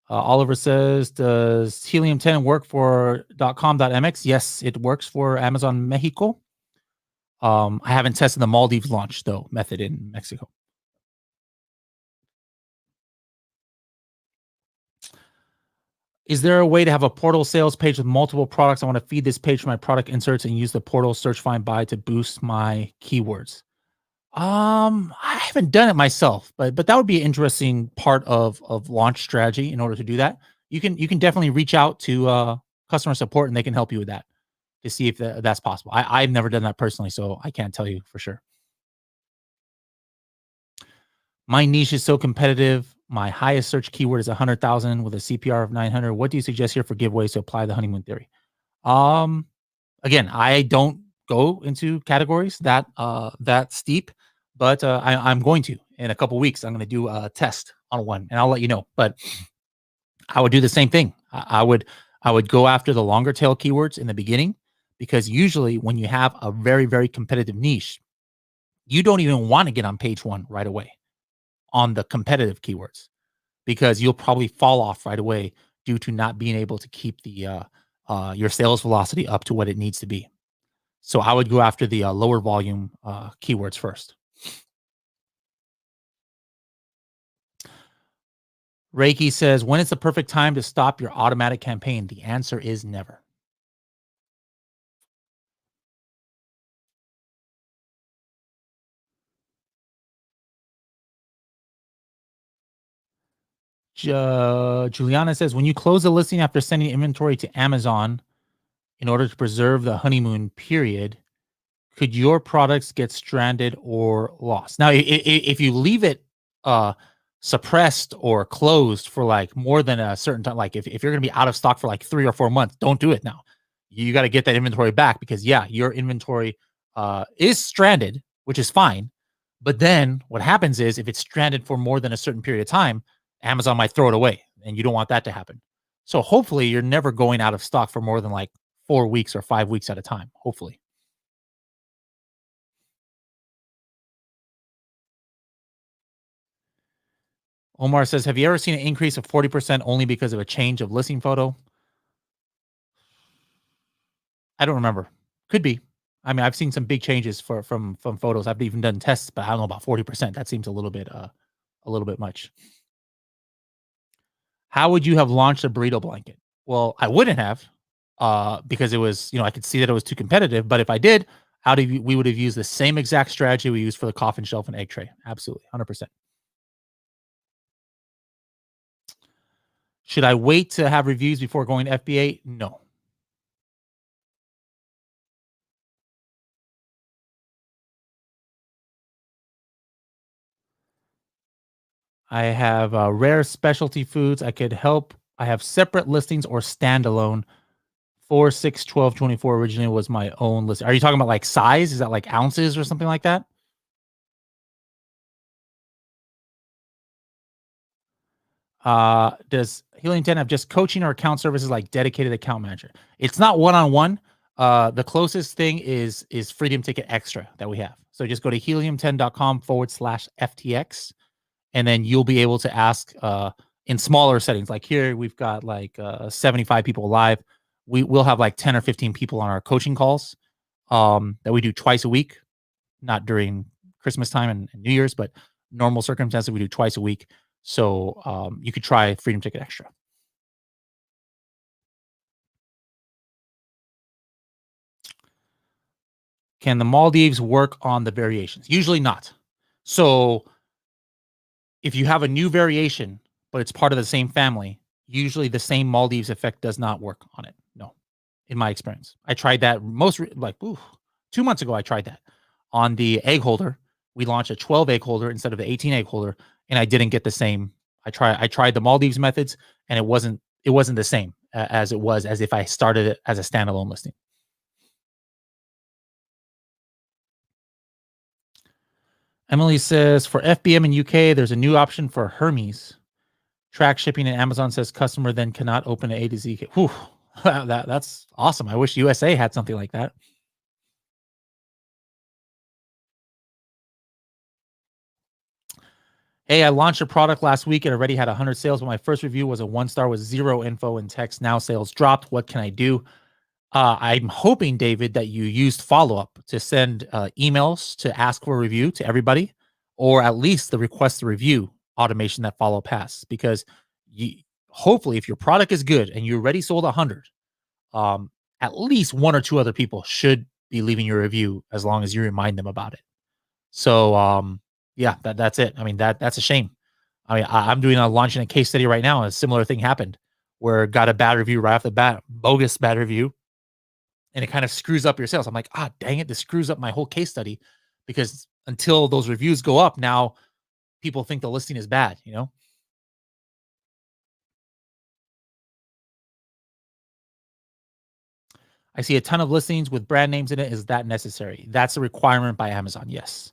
Speaker 1: Oliver says, does Helium 10 work for .com.mx? Yes, it works for Amazon Mexico. I haven't tested the Maldives launch, though, method in Mexico. Is there a way to have a portal sales page with multiple products? I want to feed this page for my product inserts and use the portal search find buy to boost my keywords. I haven't done it myself, but that would be an interesting part of launch strategy in order to do that. You can definitely reach out to customer support and they can help you with that to see if that's possible. I've never done that personally, so I can't tell you for sure. My niche is so competitive. My highest search keyword is 100,000 with a CPR of 900. What do you suggest here for giveaways to apply the honeymoon theory? Um, Again, I don't go into categories that steep, but I'm going to in a couple weeks. I'm going to do a test on one, and I'll let you know. But I would do the same thing. I would go after the longer tail keywords in the beginning because usually when you have a very competitive niche, you don't even want to get on page one right away on the competitive keywords because you'll probably fall off right away due to not being able to keep the your sales velocity up to what it needs to be. So I would go after the lower volume keywords first. Reiki says, when is the perfect time to stop your automatic campaign? The answer is never. Juliana says, when you close a listing after sending inventory to Amazon in order to preserve the honeymoon period, could your products get stranded or lost? Now, if you leave it uh, suppressed or closed for like more than a certain time, like if you're going to be out of stock for like 3 or 4 months, don't do it now. You got to get that inventory back because yeah, your inventory is stranded, which is fine. But then what happens is if it's stranded for more than a certain period of time, Amazon might throw it away, and you don't want that to happen. So hopefully, you're never going out of stock for more than like 4 weeks or 5 weeks at a time. Hopefully. Omar says, have you ever seen an increase of 40% only because of a change of listing photo? I don't remember. Could be. I mean, I've seen some big changes from photos. I've even done tests, but I don't know about 40%. That seems a little bit much. How would you have launched a burrito blanket? Well, I wouldn't have, because it was, I could see that it was too competitive. But if I did, we would have used the same exact strategy we used for the coffin shelf and egg tray. Absolutely, 100%. Should I wait to have reviews before going to FBA? No. I have rare specialty foods. I could help. I have separate listings or standalone. 4, 6, 12, 24 originally was my own list. Are you talking about like size? Is that like ounces or something like that? Does Helium 10 have just coaching or account services like dedicated account manager? It's not one on one. The closest thing is Freedom Ticket Extra that we have. So just go to helium10.com/FTX, and then you'll be able to ask in smaller settings. Like here, we've got like 75 people live. Will have like 10 or 15 people on our coaching calls that we do twice a week, not during Christmas time and New Year's, but normal circumstances we do twice a week. So you could try Freedom Ticket Extra. Can the Maldives work on the variations? Usually not. So if you have a new variation, but it's part of the same family, usually the same Maldives effect does not work on it. No, in my experience. I tried that 2 months ago. I tried that on the egg holder. We launched a 12 egg holder instead of the 18 egg holder, and I didn't get the same. I tried the Maldives methods, and it wasn't the same as it was as if I started it as a standalone listing. Emily says for FBM in UK, there's a new option for Hermes. Track shipping and Amazon says customer then cannot open an A to Z. Whew, that's awesome. I wish USA had something like that. Hey, I launched a product last week and already had 100 sales, but my first review was a 1-star with 0 info and text. Now sales dropped. What can I do? I'm hoping, David, that you used follow-up to send emails to ask for a review to everybody, or at least the request to review automation that follow pass. Because hopefully, if your product is good and you already sold 100, at least 1 or 2 other people should be leaving your review as long as you remind them about it. So, yeah, that's it. I mean, that's a shame. I mean, I'm launching a case study right now, and a similar thing happened where got a bad review right off the bat, bogus bad review, and it kind of screws up your sales. I'm like, dang it, this screws up my whole case study because until those reviews go up, now people think the listing is bad, I see a ton of listings with brand names in it. Is that necessary? That's a requirement by Amazon. Yes.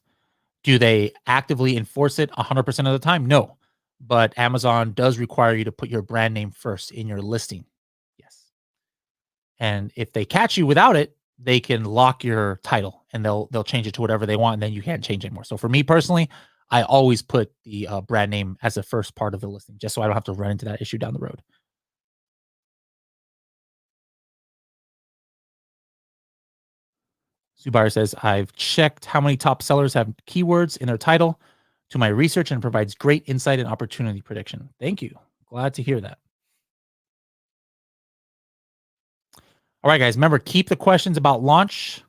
Speaker 1: Do they actively enforce it 100% of the time? No. But Amazon does require you to put your brand name first in your listing. Yes. And if they catch you without it, they can lock your title and they'll change it to whatever they want, and then you can't change anymore. So for me personally, I always put the brand name as the first part of the listing, just so I don't have to run into that issue down the road. Subaru says, I've checked how many top sellers have keywords in their title to my research and provides great insight and opportunity prediction. Thank you. Glad to hear that. All right, guys, remember, keep the questions about launch.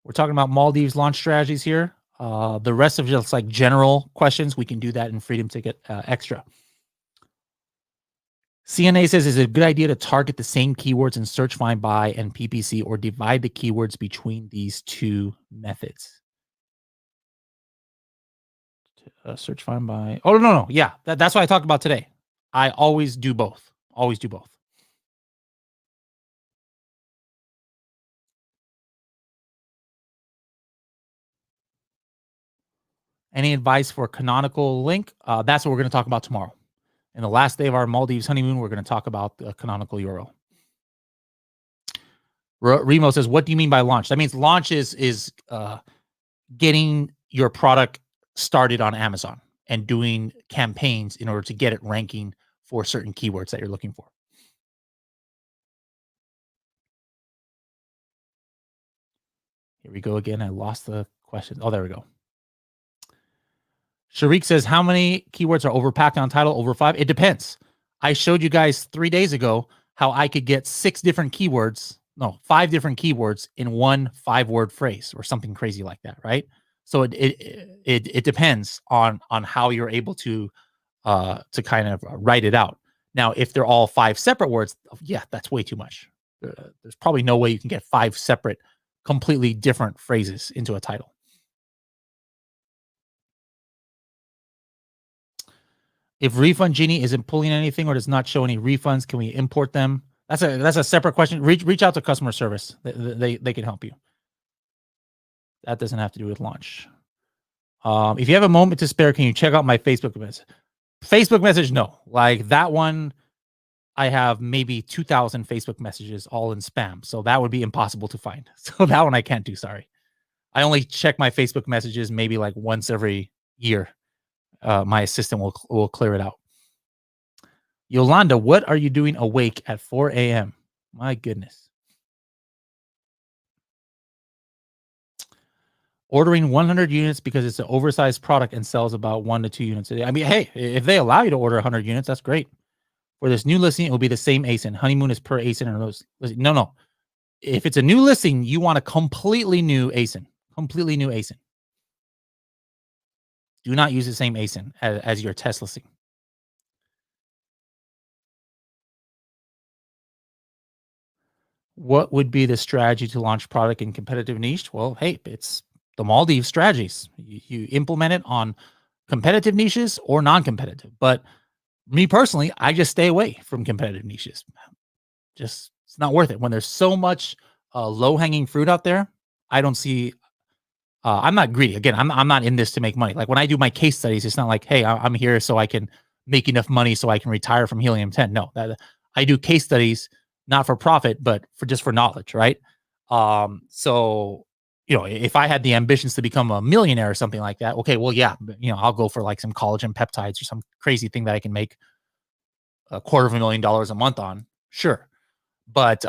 Speaker 1: We're talking about Maldives launch strategies here. The rest of just like general questions, we can do that in Freedom Ticket Extra. CNA says, is it a good idea to target the same keywords in search, find, buy, and PPC, or divide the keywords between these two methods? Search, find, buy. Oh, no. Yeah, that's what I talked about today. I always do both. Always do both. Any advice for Canonical link? That's what we're going to talk about tomorrow. In the last day of our Maldives honeymoon, we're going to talk about the Canonical URL. Remo says, what do you mean by launch? That means launch is getting your product started on Amazon and doing campaigns in order to get it ranking for certain keywords that you're looking for. Here we go again. I lost the question. Oh, there we go. Sharik says, how many keywords are overpacked on title? Over 5? It depends. I showed you guys 3 days ago how I could get 5 different keywords in one 5-word phrase or something crazy like that, right? So it depends on how you're able to kind of write it out. Now, if they're all 5 separate words, yeah, that's way too much. There's probably no way you can get 5 separate, completely different phrases into a title. If Refund Genie isn't pulling anything or does not show any refunds, can we import them? That's a separate question. Reach out to customer service. They can help you. That doesn't have to do with launch. If you have a moment to spare, can you check out my Facebook message? Facebook message, no. Like that one, I have maybe 2,000 Facebook messages all in spam. So that would be impossible to find. So that one I can't do. Sorry. I only check my Facebook messages maybe like once every year. My assistant will clear it out. Yolanda, what are you doing awake at 4 a.m.? My goodness. Ordering 100 units because it's an oversized product and sells about 1 to 2 units a day. I mean, hey, if they allow you to order 100 units, that's great. For this new listing, it will be the same ASIN. Honeymoon is per ASIN and those. No. If it's a new listing, you want a completely new ASIN. Completely new ASIN. Do not use the same ASIN as your test listing. What would be the strategy to launch product in competitive niche? Well, hey, it's the Maldives strategies. You implement it on competitive niches or non-competitive. But me personally, I just stay away from competitive niches. Just it's not worth it when there's so much low-hanging fruit out there. I don't see. I'm not greedy. Again, I'm not in this to make money. Like when I do my case studies, it's not like, hey, I'm here so I can make enough money so I can retire from Helium 10. No, that I do case studies not for profit, but for just for knowledge, right? So if I had the ambitions to become a millionaire or something like that, okay, well, yeah, I'll go for like some collagen peptides or some crazy thing that I can make $250,000 a month on, sure. But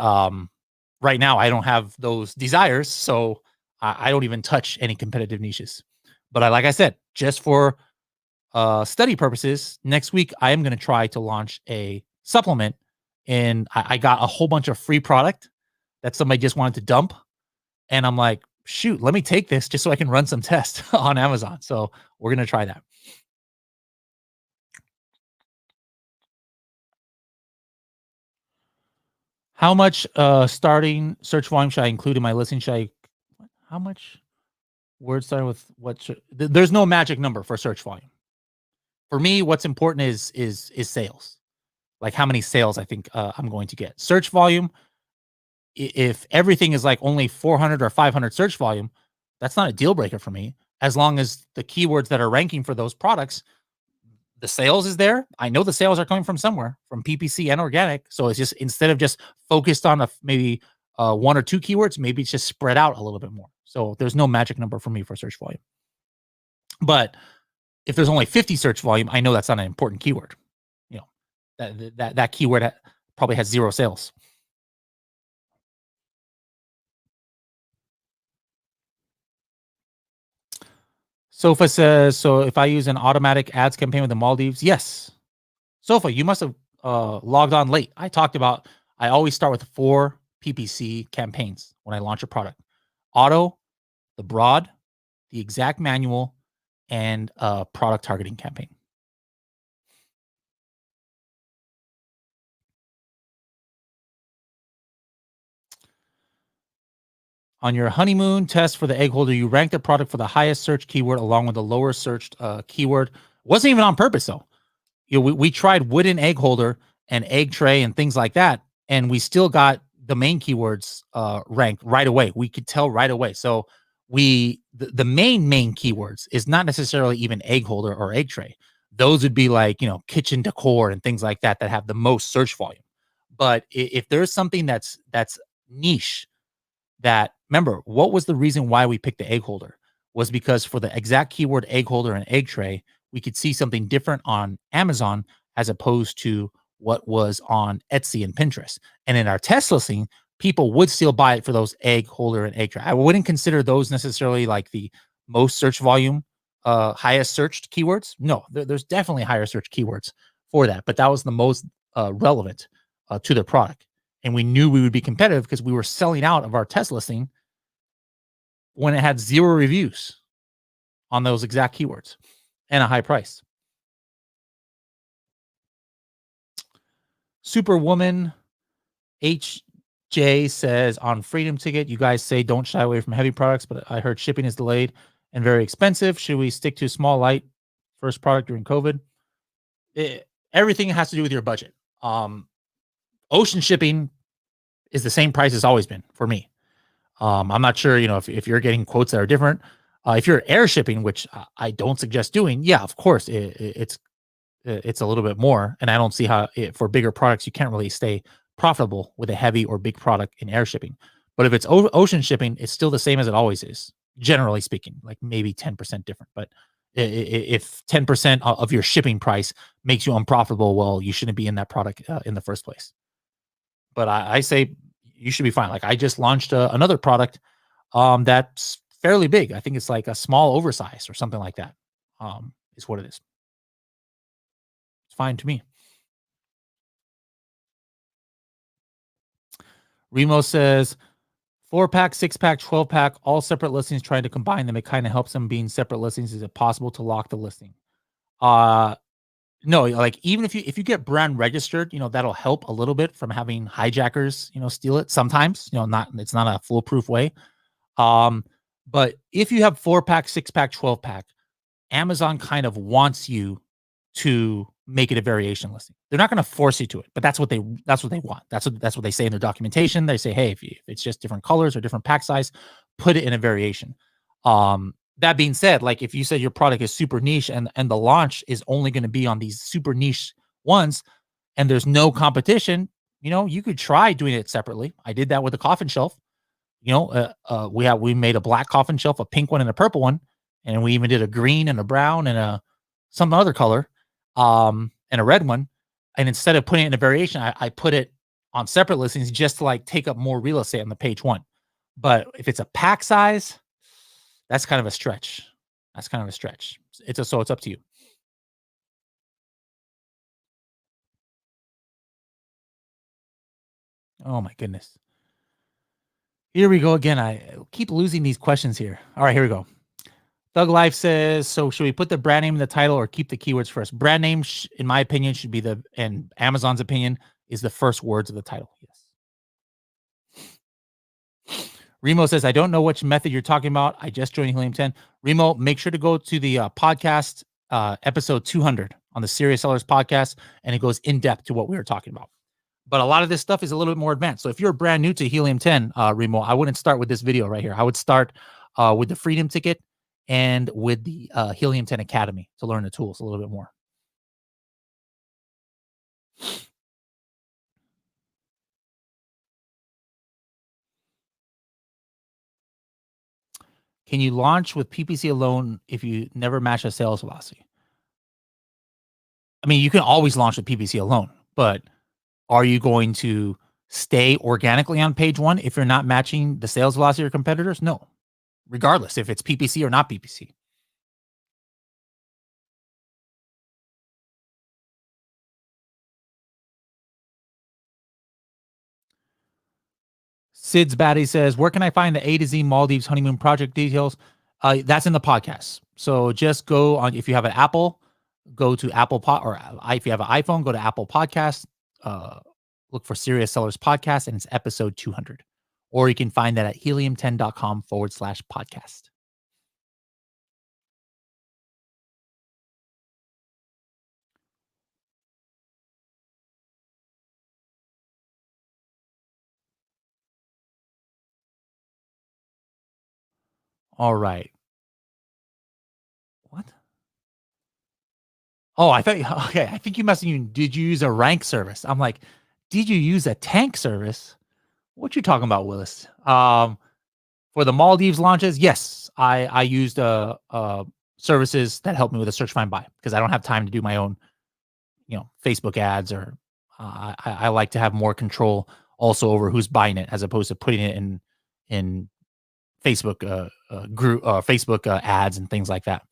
Speaker 1: right now, I don't have those desires, so I don't even touch any competitive niches. But like I said, just for study purposes, next week I am going to try to launch a supplement, and I got a whole bunch of free product that somebody just wanted to dump, and I'm like, shoot, let me take this just so I can run some tests on Amazon. So we're going to try that. How much starting search volume should I include in my listing? How much words starting with what? There's no magic number for search volume. For me, what's important is sales. Like how many sales I think I'm going to get. Search volume. If everything is like only 400 or 500 search volume, that's not a deal breaker for me. As long as the keywords that are ranking for those products, the sales is there. I know the sales are coming from somewhere, from PPC and organic. So it's just instead of just focused on maybe one or two keywords, maybe it's just spread out a little bit more. So there's no magic number for me for search volume. But if there's only 50 search volume, I know that's not an important keyword. That keyword probably has zero sales. Sofa says, so if I use an automatic ads campaign with the Maldives, yes. Sofa, you must have logged on late. I talked about, I always start with 4 PPC campaigns when I launch a product. Auto, the broad, the exact manual, and a product targeting campaign. On your honeymoon test for the egg holder, you ranked the product for the highest search keyword along with the lower searched keyword. Wasn't even on purpose though. We tried wooden egg holder and egg tray and things like that, and we still got the main keywords ranked right away. We could tell right away. So the main keywords is not necessarily even egg holder or egg tray. Those would be like kitchen decor and things like that have the most search volume. But if there's something that's niche, that remember, what was the reason why we picked the egg holder? Was because for the exact keyword egg holder and egg tray, we could see something different on Amazon as opposed to what was on Etsy and Pinterest. And in our test listing, people would still buy it for those egg holder and egg tray. I wouldn't consider those necessarily like the most search volume, highest searched keywords. No, there's definitely higher search keywords for that, but that was the most relevant to the product. And we knew we would be competitive because we were selling out of our test listing when it had 0 reviews on those exact keywords and a high price. Superwoman HJ says on Freedom Ticket, you guys say don't shy away from heavy products, but I heard shipping is delayed and very expensive. Should we stick to small, light first product during COVID? Everything has to do with your budget. Ocean shipping is the same price it's always been for me. I'm not sure, if you're getting quotes that are different. If you're air shipping, which I don't suggest doing, yeah, of course, it's it's a little bit more. And I don't see how for bigger products, you can't really stay profitable with a heavy or big product in air shipping. But if it's ocean shipping, it's still the same as it always is, generally speaking, like maybe 10% different. But if 10% of your shipping price makes you unprofitable, well, you shouldn't be in that product in the first place. But I say you should be fine. Like I just launched another product that's fairly big. I think it's like a small oversize or something like that. Is what it is. It's fine to me. Remo says 4-pack, 6-pack, 12-pack, all separate listings, trying to combine them. It kind of helps them being separate listings. Is it possible to lock the listing? Uh no, like even if you get brand registered, that'll help a little bit from having hijackers, steal it sometimes, not it's not a foolproof way. Um, but if you have 4-pack, 6-pack, 12-pack, Amazon kind of wants you to make it a variation listing. They're not going to force you to it, but that's what they want. That's what they say in their documentation. They say, hey, if it's just different colors or different pack size, put it in a variation. That being said, like if you said your product is super niche and the launch is only going to be on these super niche ones and there's no competition, you could try doing it separately. I did that with the coffin shelf. We made a black coffin shelf, a pink one, and a purple one, and we even did a green and a brown and some other color, and a red one. And instead of putting it in a variation, I put it on separate listings just to like take up more real estate on the page one. But if it's a pack size, that's kind of a stretch. That's kind of a stretch. So it's up to you. Oh my goodness. Here we go again. I keep losing these questions here. All right, here we go. Thug Life says, so should we put the brand name in the title or keep the keywords first? Brand name, in my opinion, should be and Amazon's opinion, is the first words of the title. Yes. Remo says, I don't know which method you're talking about. I just joined Helium 10. Remo, make sure to go to the podcast, episode 200 on the Serious Sellers podcast, and it goes in depth to what we were talking about. But a lot of this stuff is a little bit more advanced. So if you're brand new to Helium 10, Remo, I wouldn't start with this video right here. I would start with the Freedom Ticket and with the Helium 10 Academy to learn the tools a little bit more. Can you launch with PPC alone if you never match a sales velocity? I mean, you can always launch with PPC alone, but are you going to stay organically on page one if you're not matching the sales velocity of your competitors? No, regardless if it's PPC or not PPC. Sid's Batty says, where can I find the A to Z Maldives honeymoon project details? That's in the podcast. So just go on, if you have an Apple, go to Apple or if you have an iPhone, go to Apple Podcast, look for Serious Sellers Podcast, and it's episode 200. Or you can find that at helium10.com/podcast. All right. What? Oh, I thought, okay. I think you must have, did you use a rank service? I'm like, did you use a tank service? What you talking about, Willis? For the Maldives launches, yes, I used services that help me with a search, find, buy because I don't have time to do my own, Facebook ads or I like to have more control also over who's buying it as opposed to putting it in Facebook group Facebook ads and things like that.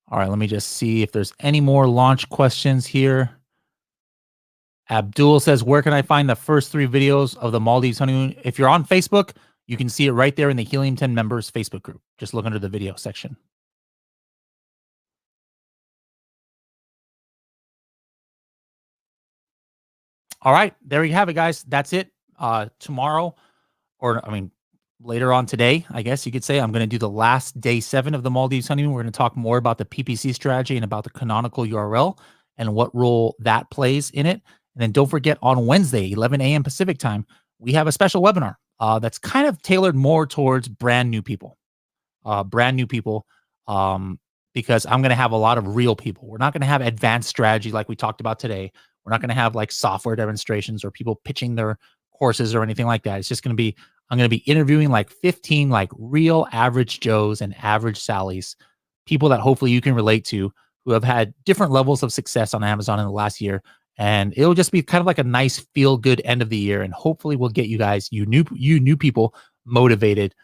Speaker 1: All right, let me just see if there's any more launch questions here. Abdul says, where can I find the first 3 videos of the Maldives honeymoon? If you're on Facebook, you can see it right there in the Helium 10 members Facebook group. Just look under the video section. All right, there you have it, guys. That's it. Tomorrow, later on today, I guess you could say, I'm going to do the last day 7 of the Maldives honeymoon. We're going to talk more about the PPC strategy and about the canonical URL and what role that plays in it. And then don't forget, on Wednesday, 11 a.m. Pacific time, we have a special webinar that's kind of tailored more towards brand new people. Because because I'm going to have a lot of real people. We're not going to have advanced strategy like we talked about today. We're not going to have like software demonstrations or people pitching their courses or anything like that. It's just going to be, I'm going to be interviewing like 15 like real average Joes and average Sallys, people that hopefully you can relate to, who have had different levels of success on Amazon in the last year. And it'll just be kind of like a nice feel good end of the year. And hopefully we'll get you guys, you new people motivated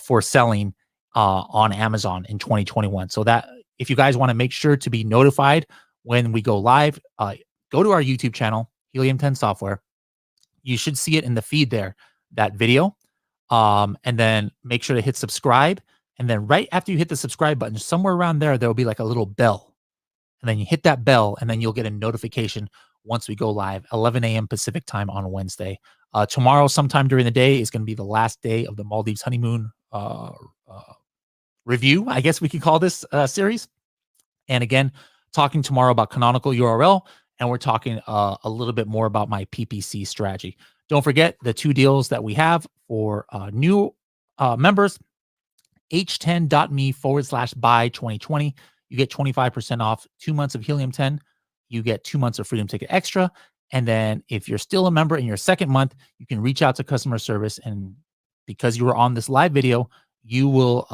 Speaker 1: for selling on Amazon in 2021. So that if you guys want to make sure to be notified when we go live, go to our YouTube channel, Helium 10 Software. You should see it in the feed there, that video. And then make sure to hit subscribe. And then right after you hit the subscribe button, somewhere around there, there'll be like a little bell. And then you hit that bell, and then you'll get a notification once we go live, 11 a.m. Pacific time on Wednesday. Tomorrow, sometime during the day, is going to be the last day of the Maldives Honeymoon review, I guess we could call this series. And again, talking tomorrow about Canonical URL, and we're talking a little bit more about my PPC strategy. Don't forget the 2 deals that we have for new members, h10.me/buy 2020. You get 25% off 2 months of Helium 10. You get 2 months of Freedom Ticket Extra. And then if you're still a member in your second month, you can reach out to customer service. And because you were on this live video, you will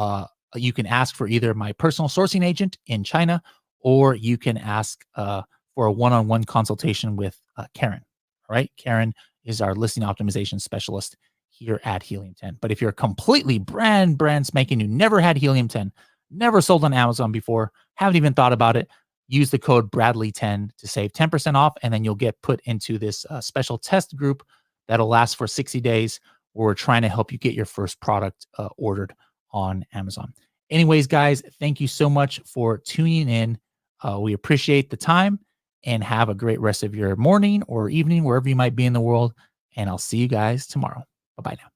Speaker 1: you can ask for either my personal sourcing agent in China, or you can ask for a one-on-one consultation with Karen. All right. Karen is our listing optimization specialist here at Helium 10. But if you're completely brand spanking new, never had Helium 10, never sold on Amazon before, haven't even thought about it, use the code Bradley10 to save 10% off. And then you'll get put into this special test group that'll last for 60 days, where we're trying to help you get your first product ordered on Amazon. Anyways, guys, thank you so much for tuning in. We appreciate the time, and have a great rest of your morning or evening, wherever you might be in the world. And I'll see you guys tomorrow. Bye-bye now.